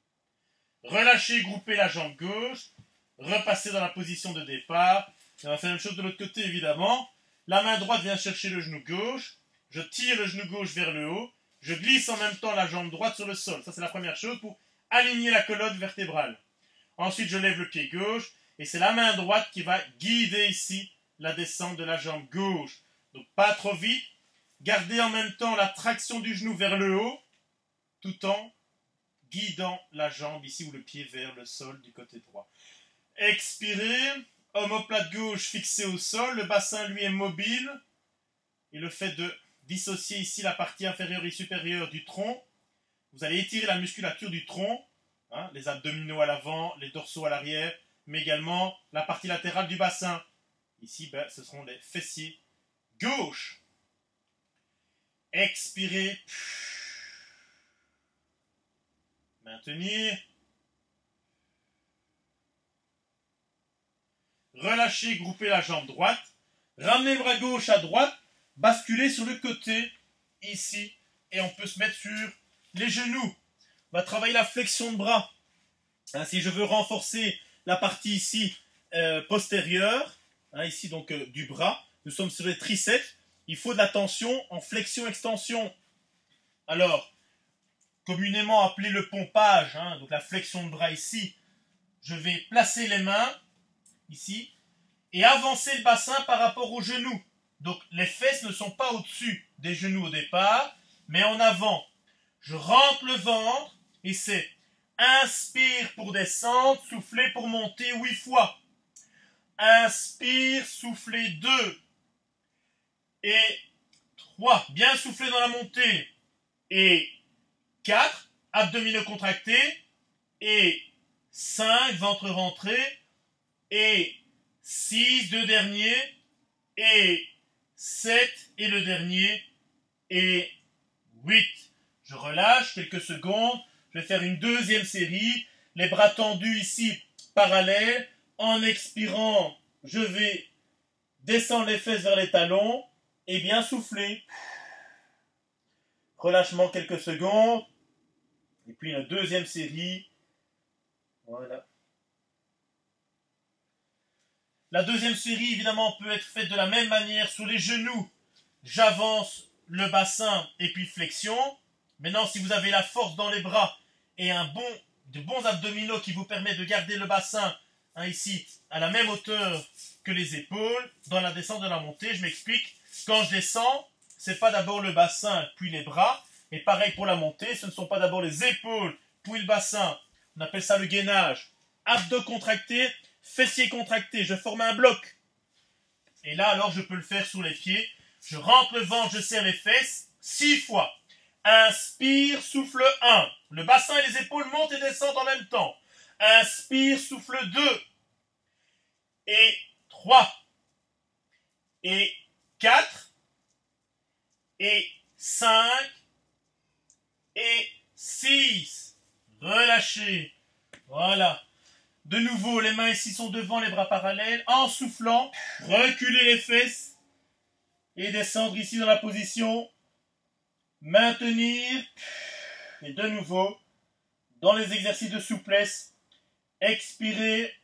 Relâchez, groupez la jambe gauche, repasser dans la position de départ. On va faire la même chose de l'autre côté, évidemment. La main droite vient chercher le genou gauche. Je tire le genou gauche vers le haut. Je glisse en même temps la jambe droite sur le sol. Ça, c'est la première chose pour aligner la colonne vertébrale. Ensuite, je lève le pied gauche. Et c'est la main droite qui va guider ici la descente de la jambe gauche. Donc, pas trop vite. Gardez en même temps la traction du genou vers le haut, tout en guidant la jambe ici ou le pied vers le sol du côté droit. Expirez. Omoplate gauche fixée au sol. Le bassin, lui, est mobile. Et le fait de dissocier ici la partie inférieure et supérieure du tronc, vous allez étirer la musculature du tronc, hein, les abdominaux à l'avant, les dorsaux à l'arrière, mais également la partie latérale du bassin. Ici, ce seront les fessiers gauche. Expirez. Maintenir. Relâchez, groupez la jambe droite. Ramenez le bras gauche à droite. Basculez sur le côté, ici. Et on peut se mettre sur les genoux. On va travailler la flexion de bras. Hein, si je veux renforcer la partie ici postérieure, hein, ici donc du bras, nous sommes sur les triceps. Il faut de la tension en flexion-extension. Alors, communément appelé le pompage, hein, donc la flexion de bras ici, je vais placer les mains, ici, et avancer le bassin par rapport aux genoux. Donc, les fesses ne sont pas au-dessus des genoux au départ, mais en avant. Je rentre le ventre, et c'est inspire pour descendre, souffler pour monter 8 fois. Inspire, souffler 2. Et 3, bien souffler dans la montée. Et 4, abdominaux contractés. Et 5, ventre rentré. Et 6, deux derniers. Et 7, et le dernier. Et 8. Je relâche quelques secondes. Je vais faire une deuxième série. Les bras tendus ici, parallèles. En expirant, je vais descendre les fesses vers les talons. Et bien souffler. Relâchement quelques secondes. Et puis une deuxième série. Voilà. La deuxième série, évidemment, peut être faite de la même manière sur les genoux. J'avance le bassin et puis flexion. Maintenant, si vous avez la force dans les bras et de bons abdominaux qui vous permettent de garder le bassin ici à la même hauteur que les épaules, dans la descente de la montée, je m'explique. Quand je descends, c'est pas d'abord le bassin puis les bras. Et pareil pour la montée, ce ne sont pas d'abord les épaules puis le bassin. On appelle ça le gainage. Abdos contractés, fessiers contractés. Je forme un bloc. Et là, alors, je peux le faire sous les pieds. Je rentre le ventre, je serre les fesses 6 fois. Inspire, souffle 1. Le bassin et les épaules montent et descendent en même temps. Inspire, souffle 2. Et 3. Et 4. Et 5. Et 6. Relâchez. Voilà. De nouveau, les mains ici sont devant, les bras parallèles. En soufflant, reculez les fesses. Et descendre ici dans la position. Maintenir. Et de nouveau, dans les exercices de souplesse, expirez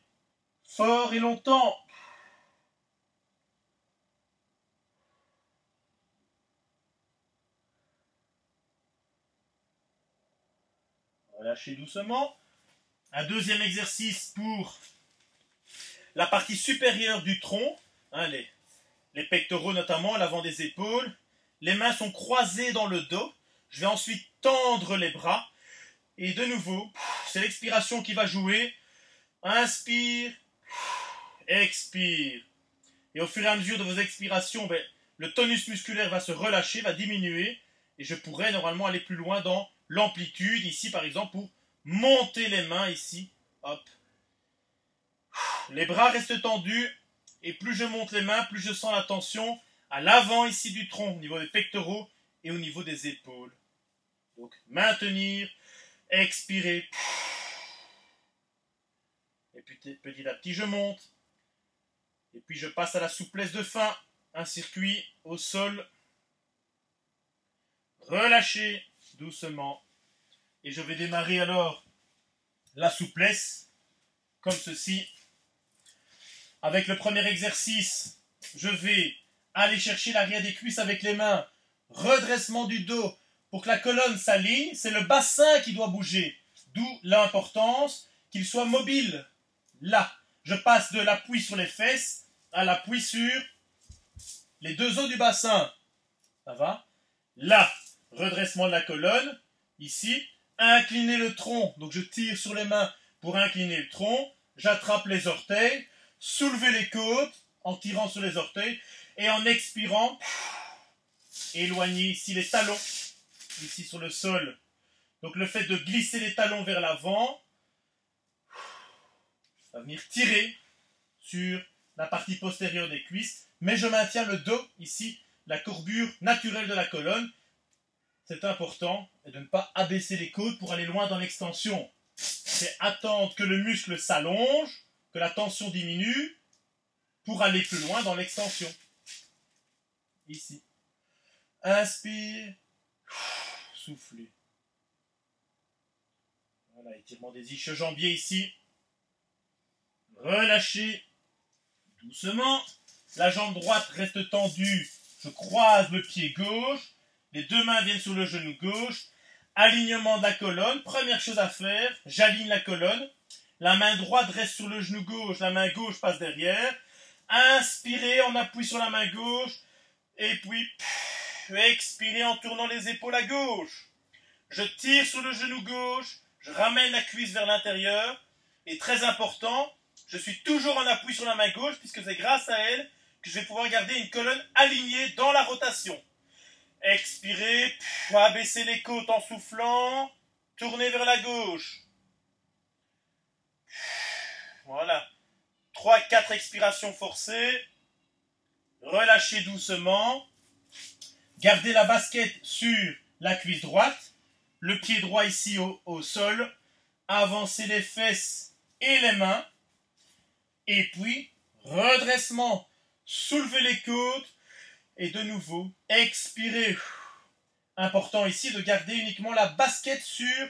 fort et longtemps. Relâchez doucement. Un deuxième exercice pour la partie supérieure du tronc, hein, les pectoraux notamment, l'avant des épaules. Les mains sont croisées dans le dos. Je vais ensuite tendre les bras. Et de nouveau, c'est l'expiration qui va jouer. Inspire, expire. Et au fur et à mesure de vos expirations, le tonus musculaire va se relâcher, va diminuer. Et je pourrais normalement aller plus loin dans l'amplitude. Ici, par exemple, pour monter les mains ici. Hop. Les bras restent tendus. Et plus je monte les mains, plus je sens la tension à l'avant ici du tronc, au niveau des pectoraux et au niveau des épaules. Donc, maintenir, expirer. Et puis, petit à petit, je monte. Et puis, je passe à la souplesse de fin. Un circuit au sol. Relâchez doucement. Et je vais démarrer alors la souplesse, comme ceci. Avec le premier exercice, je vais aller chercher l'arrière des cuisses avec les mains, redressement du dos pour que la colonne s'aligne. C'est le bassin qui doit bouger, d'où l'importance qu'il soit mobile. Là, je passe de l'appui sur les fesses à l'appui sur les deux os du bassin. Ça va? Là, redressement de la colonne. Ici, incliner le tronc. Donc je tire sur les mains pour incliner le tronc. J'attrape les orteils. Soulever les côtes en tirant sur les orteils. Et en expirant, éloigner ici les talons. Ici sur le sol. Donc le fait de glisser les talons vers l'avant. Ça va venir tirer sur la partie postérieure des cuisses. Mais je maintiens le dos ici. La courbure naturelle de la colonne, c'est important, et de ne pas abaisser les côtes pour aller loin dans l'extension. C'est attendre que le muscle s'allonge, que la tension diminue, pour aller plus loin dans l'extension. Ici. Inspire, soufflez. Voilà, étirement des ischio-jambiers ici. Relâchez doucement. La jambe droite reste tendue. Je croise le pied gauche, les deux mains viennent sur le genou gauche, alignement de la colonne, première chose à faire, j'aligne la colonne, la main droite reste sur le genou gauche, la main gauche passe derrière, inspirez, on appuie sur la main gauche, et puis expirez en tournant les épaules à gauche. Je tire sur le genou gauche, je ramène la cuisse vers l'intérieur, et très important, je suis toujours en appui sur la main gauche, puisque c'est grâce à elle que je vais pouvoir garder une colonne alignée dans la rotation. Expirez, abaissez les côtes en soufflant, tournez vers la gauche. Voilà. 3-4 expirations forcées. Relâchez doucement. Gardez la basket sur la cuisse droite. Le pied droit ici au sol. Avancez les fesses et les mains. Et puis, redressement. Soulevez les côtes et de nouveau, expirez. Important ici de garder uniquement la basket sur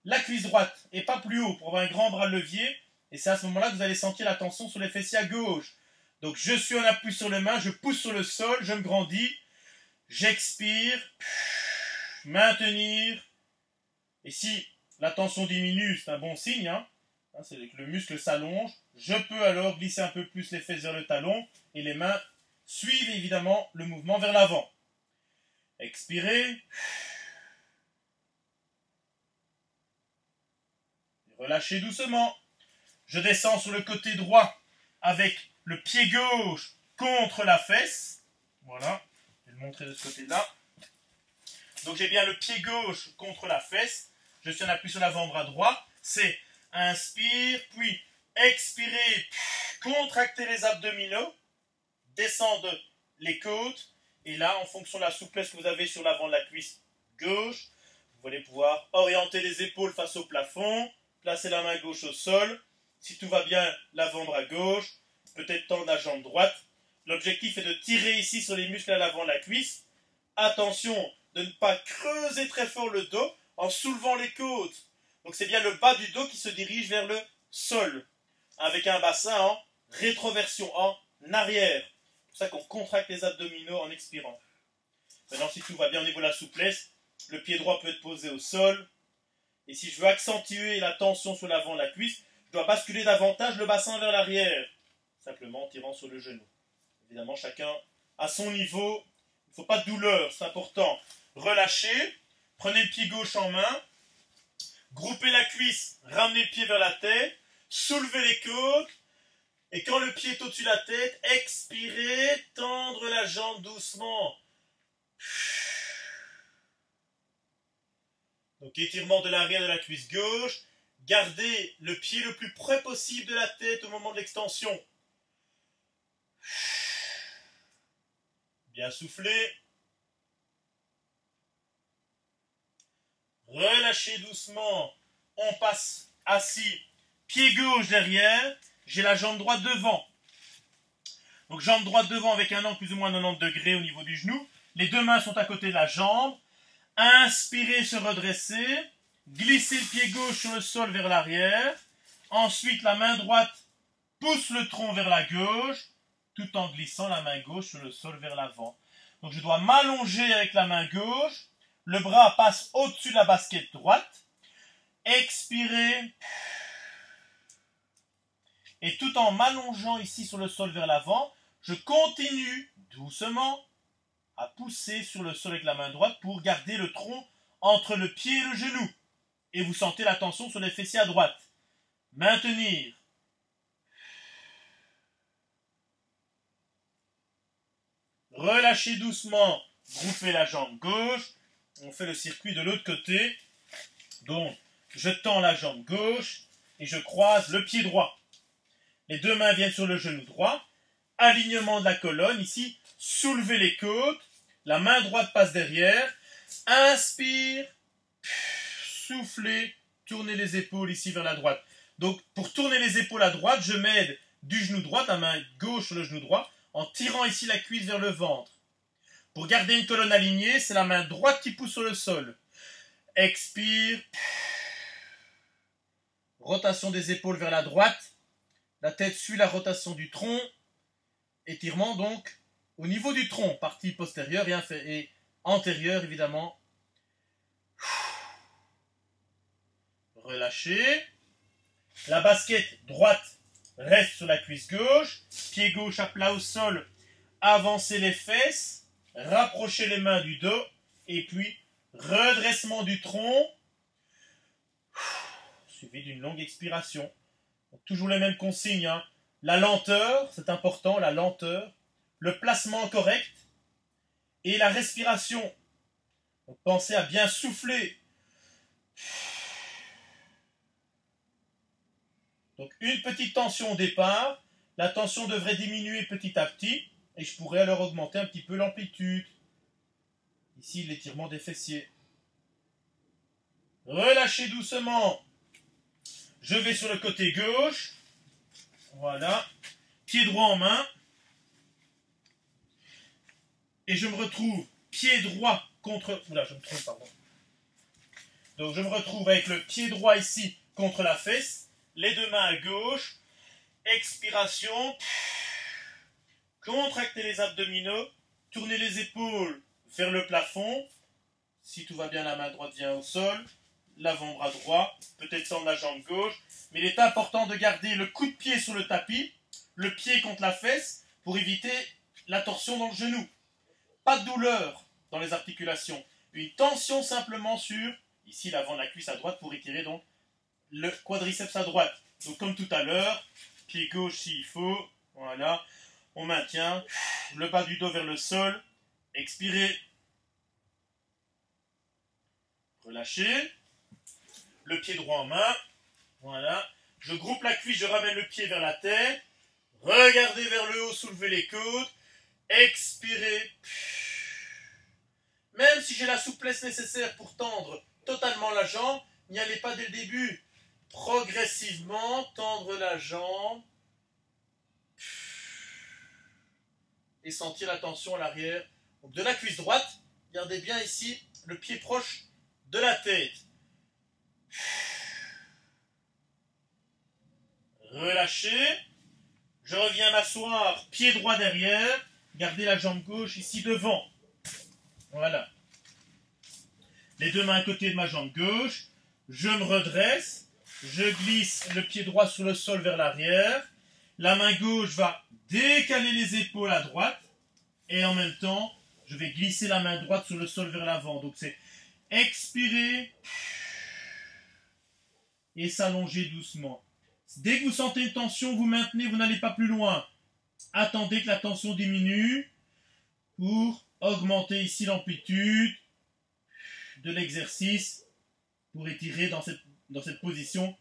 la cuisse droite et pas plus haut pour avoir un grand bras de levier. Et c'est à ce moment-là que vous allez sentir la tension sur les fessiers à gauche. Donc je suis en appui sur les mains, je pousse sur le sol, je me grandis, j'expire, maintenir. Et si la tension diminue, c'est un bon signe, hein. C'est que le muscle s'allonge. Je peux alors glisser un peu plus les fesses vers le talon et les mains suivent évidemment le mouvement vers l'avant. Expirez. Relâchez doucement. Je descends sur le côté droit avec le pied gauche contre la fesse. Voilà. Je vais le montrer de ce côté-là. Donc j'ai bien le pied gauche contre la fesse. Je suis en appui sur l'avant-bras droit. C'est inspire, puis expirez, contractez les abdominaux, descendre les côtes, et là, en fonction de la souplesse que vous avez sur l'avant de la cuisse gauche, vous allez pouvoir orienter les épaules face au plafond, placer la main gauche au sol, si tout va bien, l'avant-bras gauche, peut-être tendre la jambe droite. L'objectif est de tirer ici sur les muscles à l'avant de la cuisse. Attention de ne pas creuser très fort le dos en soulevant les côtes. Donc c'est bien le bas du dos qui se dirige vers le sol, avec un bassin en rétroversion, en arrière. C'est pour ça qu'on contracte les abdominaux en expirant. Maintenant, si tout va bien au niveau de la souplesse, le pied droit peut être posé au sol. Et si je veux accentuer la tension sur l'avant de la cuisse, je dois basculer davantage le bassin vers l'arrière, simplement en tirant sur le genou. Évidemment, chacun à son niveau. Il ne faut pas de douleur, c'est important. Relâchez, prenez le pied gauche en main, groupez la cuisse, ramenez le pied vers la tête, soulevez les côtes, et quand le pied est au-dessus de la tête, expirez, tendre la jambe doucement. Donc étirement de l'arrière de la cuisse gauche, gardez le pied le plus près possible de la tête au moment de l'extension. Bien soufflé. Relâchez doucement. On passe assis, pied gauche derrière. J'ai la jambe droite devant. Donc jambe droite devant avec un angle plus ou moins 90 degrés au niveau du genou. Les deux mains sont à côté de la jambe. Inspirez, se redresser. Glissez le pied gauche sur le sol vers l'arrière. Ensuite, la main droite pousse le tronc vers la gauche, tout en glissant la main gauche sur le sol vers l'avant. Donc je dois m'allonger avec la main gauche, le bras passe au-dessus de la basket droite, expirer, et tout en m'allongeant ici sur le sol vers l'avant, je continue doucement à pousser sur le sol avec la main droite pour garder le tronc entre le pied et le genou. Et vous sentez la tension sur les fessiers à droite. Maintenir. Relâchez doucement, groupez la jambe gauche. On fait le circuit de l'autre côté. Donc, je tends la jambe gauche et je croise le pied droit. Les deux mains viennent sur le genou droit. Alignement de la colonne, ici, soulevez les côtes. La main droite passe derrière. Inspire. Soufflez. Tournez les épaules ici vers la droite. Donc, pour tourner les épaules à droite, je m'aide du genou droit, la main gauche sur le genou droit, en tirant ici la cuisse vers le ventre. Pour garder une colonne alignée, c'est la main droite qui pousse sur le sol. Expire. Rotation des épaules vers la droite. La tête suit la rotation du tronc. Étirement donc au niveau du tronc, partie postérieure et antérieure évidemment. Relâchez. La basket droite reste sur la cuisse gauche. Pied gauche à plat au sol. Avancez les fesses. Rapprochez les mains du dos. Et puis, redressement du tronc. Suivi d'une longue expiration. Toujours les mêmes consignes. Hein. La lenteur, c'est important, la lenteur. Le placement correct. Et la respiration. Donc, pensez à bien souffler. Donc, une petite tension au départ. La tension devrait diminuer petit à petit. Et je pourrais alors augmenter un petit peu l'amplitude. Ici, l'étirement des fessiers. Relâchez doucement. Je vais sur le côté gauche. Voilà. Pied droit en main. Et je me retrouve pied droit contre... Oula, je me trompe, pardon. Donc, je me retrouve avec le pied droit ici contre la fesse. Les deux mains à gauche. Expiration. Contractez les abdominaux. Tournez les épaules vers le plafond. Si tout va bien, la main droite vient au sol. L'avant-bras droit. Peut-être tendre la jambe gauche. Mais il est important de garder le coup de pied sur le tapis. Le pied contre la fesse pour éviter la torsion dans le genou. Pas de douleur dans les articulations. Une tension simplement sur, ici l'avant de la cuisse à droite pour étirer donc le quadriceps à droite. Donc comme tout à l'heure, pied gauche s'il faut. Voilà. On maintient le bas du dos vers le sol. Expirez. Relâchez. Le pied droit en main. Voilà. Je groupe la cuisse, je ramène le pied vers la tête. Regardez vers le haut, soulevez les côtes. Expirez. Même si j'ai la souplesse nécessaire pour tendre totalement la jambe, n'y allez pas dès le début. Progressivement, tendre la jambe. Et sentir la tension à l'arrière. Donc de la cuisse droite, gardez bien ici le pied proche de la tête. Relâchez. Je reviens m'asseoir, pied droit derrière. Gardez la jambe gauche ici devant. Voilà. Les deux mains à côté de ma jambe gauche. Je me redresse. Je glisse le pied droit sur le sol vers l'arrière. La main gauche va décaler les épaules à droite. Et en même temps, je vais glisser la main droite sur le sol vers l'avant. Donc c'est expirer et s'allonger doucement. Dès que vous sentez une tension, vous maintenez, vous n'allez pas plus loin. Attendez que la tension diminue pour augmenter ici l'amplitude de l'exercice pour étirer dans cette position.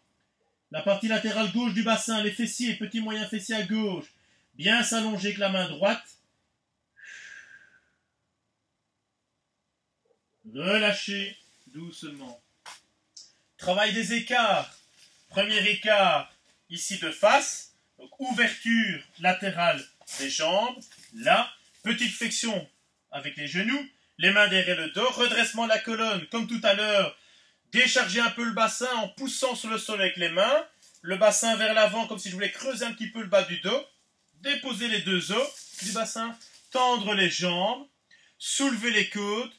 La partie latérale gauche du bassin, les fessiers, petits moyens fessiers à gauche. Bien s'allonger avec la main droite. Relâchez doucement. Travail des écarts. Premier écart ici de face. Donc ouverture latérale des jambes. Là, petite flexion avec les genoux. Les mains derrière le dos. Redressement de la colonne comme tout à l'heure. Déchargez un peu le bassin en poussant sur le sol avec les mains. le bassin vers l'avant comme si je voulais creuser un petit peu le bas du dos. Déposer les deux os du bassin, tendre les jambes, soulever les côtes,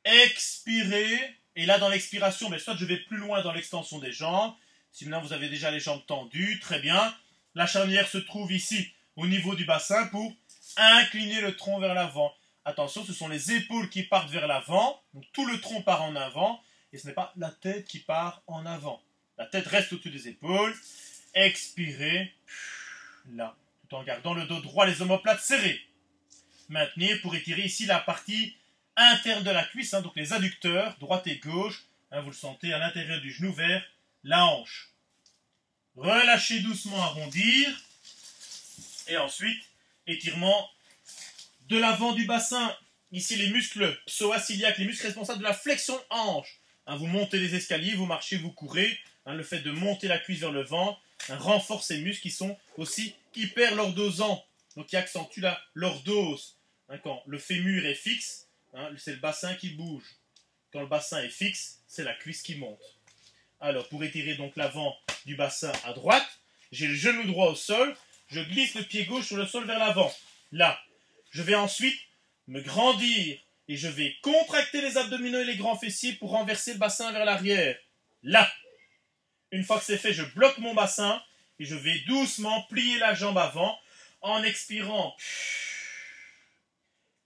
expirer. Et là, dans l'expiration, mais soit je vais plus loin dans l'extension des jambes. Si maintenant vous avez déjà les jambes tendues, très bien. La charnière se trouve ici, au niveau du bassin, pour incliner le tronc vers l'avant. Attention, ce sont les épaules qui partent vers l'avant. Donc tout le tronc part en avant. Et ce n'est pas la tête qui part en avant. La tête reste au-dessus des épaules. Expirez. Là. Tout en gardant le dos droit, les omoplates serrés. Maintenir pour étirer ici la partie interne de la cuisse. Donc les adducteurs, droite et gauche. Vous le sentez à l'intérieur du genou vers la hanche. Relâchez doucement, arrondir. Et ensuite, étirement de l'avant du bassin. Ici, les muscles psoas-iliaques, les muscles responsables de la flexion hanche. Vous montez les escaliers, vous marchez, vous courez. Le fait de monter la cuisse vers le ventre renforce ces muscles qui sont aussi hyper lordosants. Donc, qui accentue la lordose. Quand le fémur est fixe, c'est le bassin qui bouge. Quand le bassin est fixe, c'est la cuisse qui monte. Alors, pour étirer donc l'avant du bassin à droite, j'ai le genou droit au sol, je glisse le pied gauche sur le sol vers l'avant. Là, je vais ensuite me grandir et je vais contracter les abdominaux et les grands fessiers pour renverser le bassin vers l'arrière. Là, une fois que c'est fait, je bloque mon bassin et je vais doucement plier la jambe avant en expirant.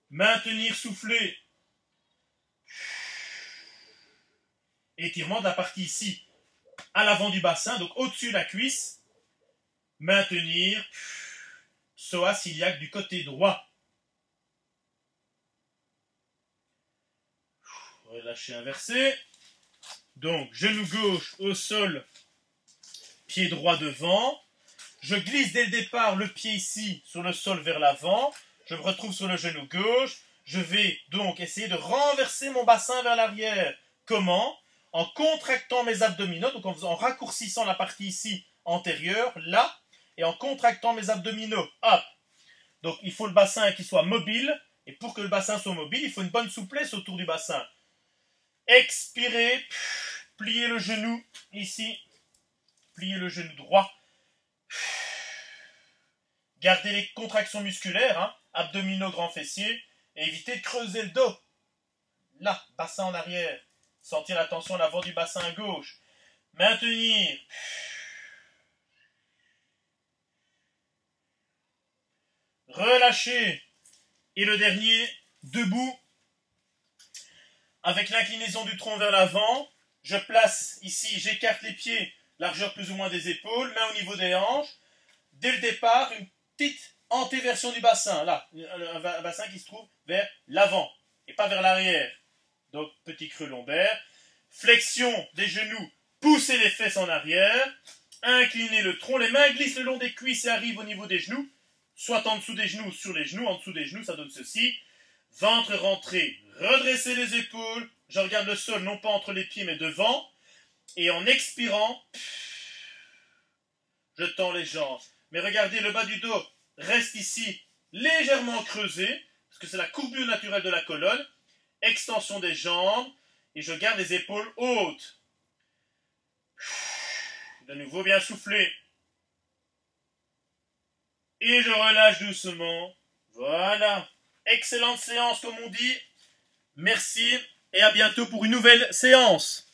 Maintenir, souffler. Étirement de la partie ici, à l'avant du bassin, donc au-dessus de la cuisse. Maintenir. Psoas iliaque du côté droit. Relâcher, inverser. Donc, genou gauche au sol, pied droit devant. Je glisse dès le départ le pied ici sur le sol vers l'avant. Je me retrouve sur le genou gauche. Je vais donc essayer de renverser mon bassin vers l'arrière. Comment? En contractant mes abdominaux, donc en raccourcissant la partie ici antérieure, là, et en contractant mes abdominaux. Hop. Donc, il faut le bassin qui soit mobile. Et pour que le bassin soit mobile, il faut une bonne souplesse autour du bassin. Expirez. Pliez le genou ici. Pliez le genou droit. Gardez les contractions musculaires, abdominaux, grands fessiers, et évitez de creuser le dos. Là, bassin en arrière. Sentir la tension à l'avant du bassin à gauche. Maintenir. Relâcher. Et le dernier, debout. Avec l'inclinaison du tronc vers l'avant, je place ici, j'écarte les pieds, largeur plus ou moins des épaules, main au niveau des hanches. Dès le départ, une petite antéversion du bassin, là, un bassin qui se trouve vers l'avant et pas vers l'arrière. Donc, petit creux lombaire, flexion des genoux, poussez les fesses en arrière, inclinez le tronc, les mains glissent le long des cuisses et arrivent au niveau des genoux, soit en dessous des genoux, sur les genoux, en dessous des genoux, ça donne ceci. Ventre rentré, redressez les épaules, je regarde le sol, non pas entre les pieds, mais devant, et en expirant, je tends les jambes. Mais regardez, le bas du dos reste ici légèrement creusé, parce que c'est la courbure naturelle de la colonne. Extension des jambes, et je garde les épaules hautes. De nouveau, bien souffler. Et je relâche doucement. Voilà. Excellente séance, comme on dit. Merci, et à bientôt pour une nouvelle séance.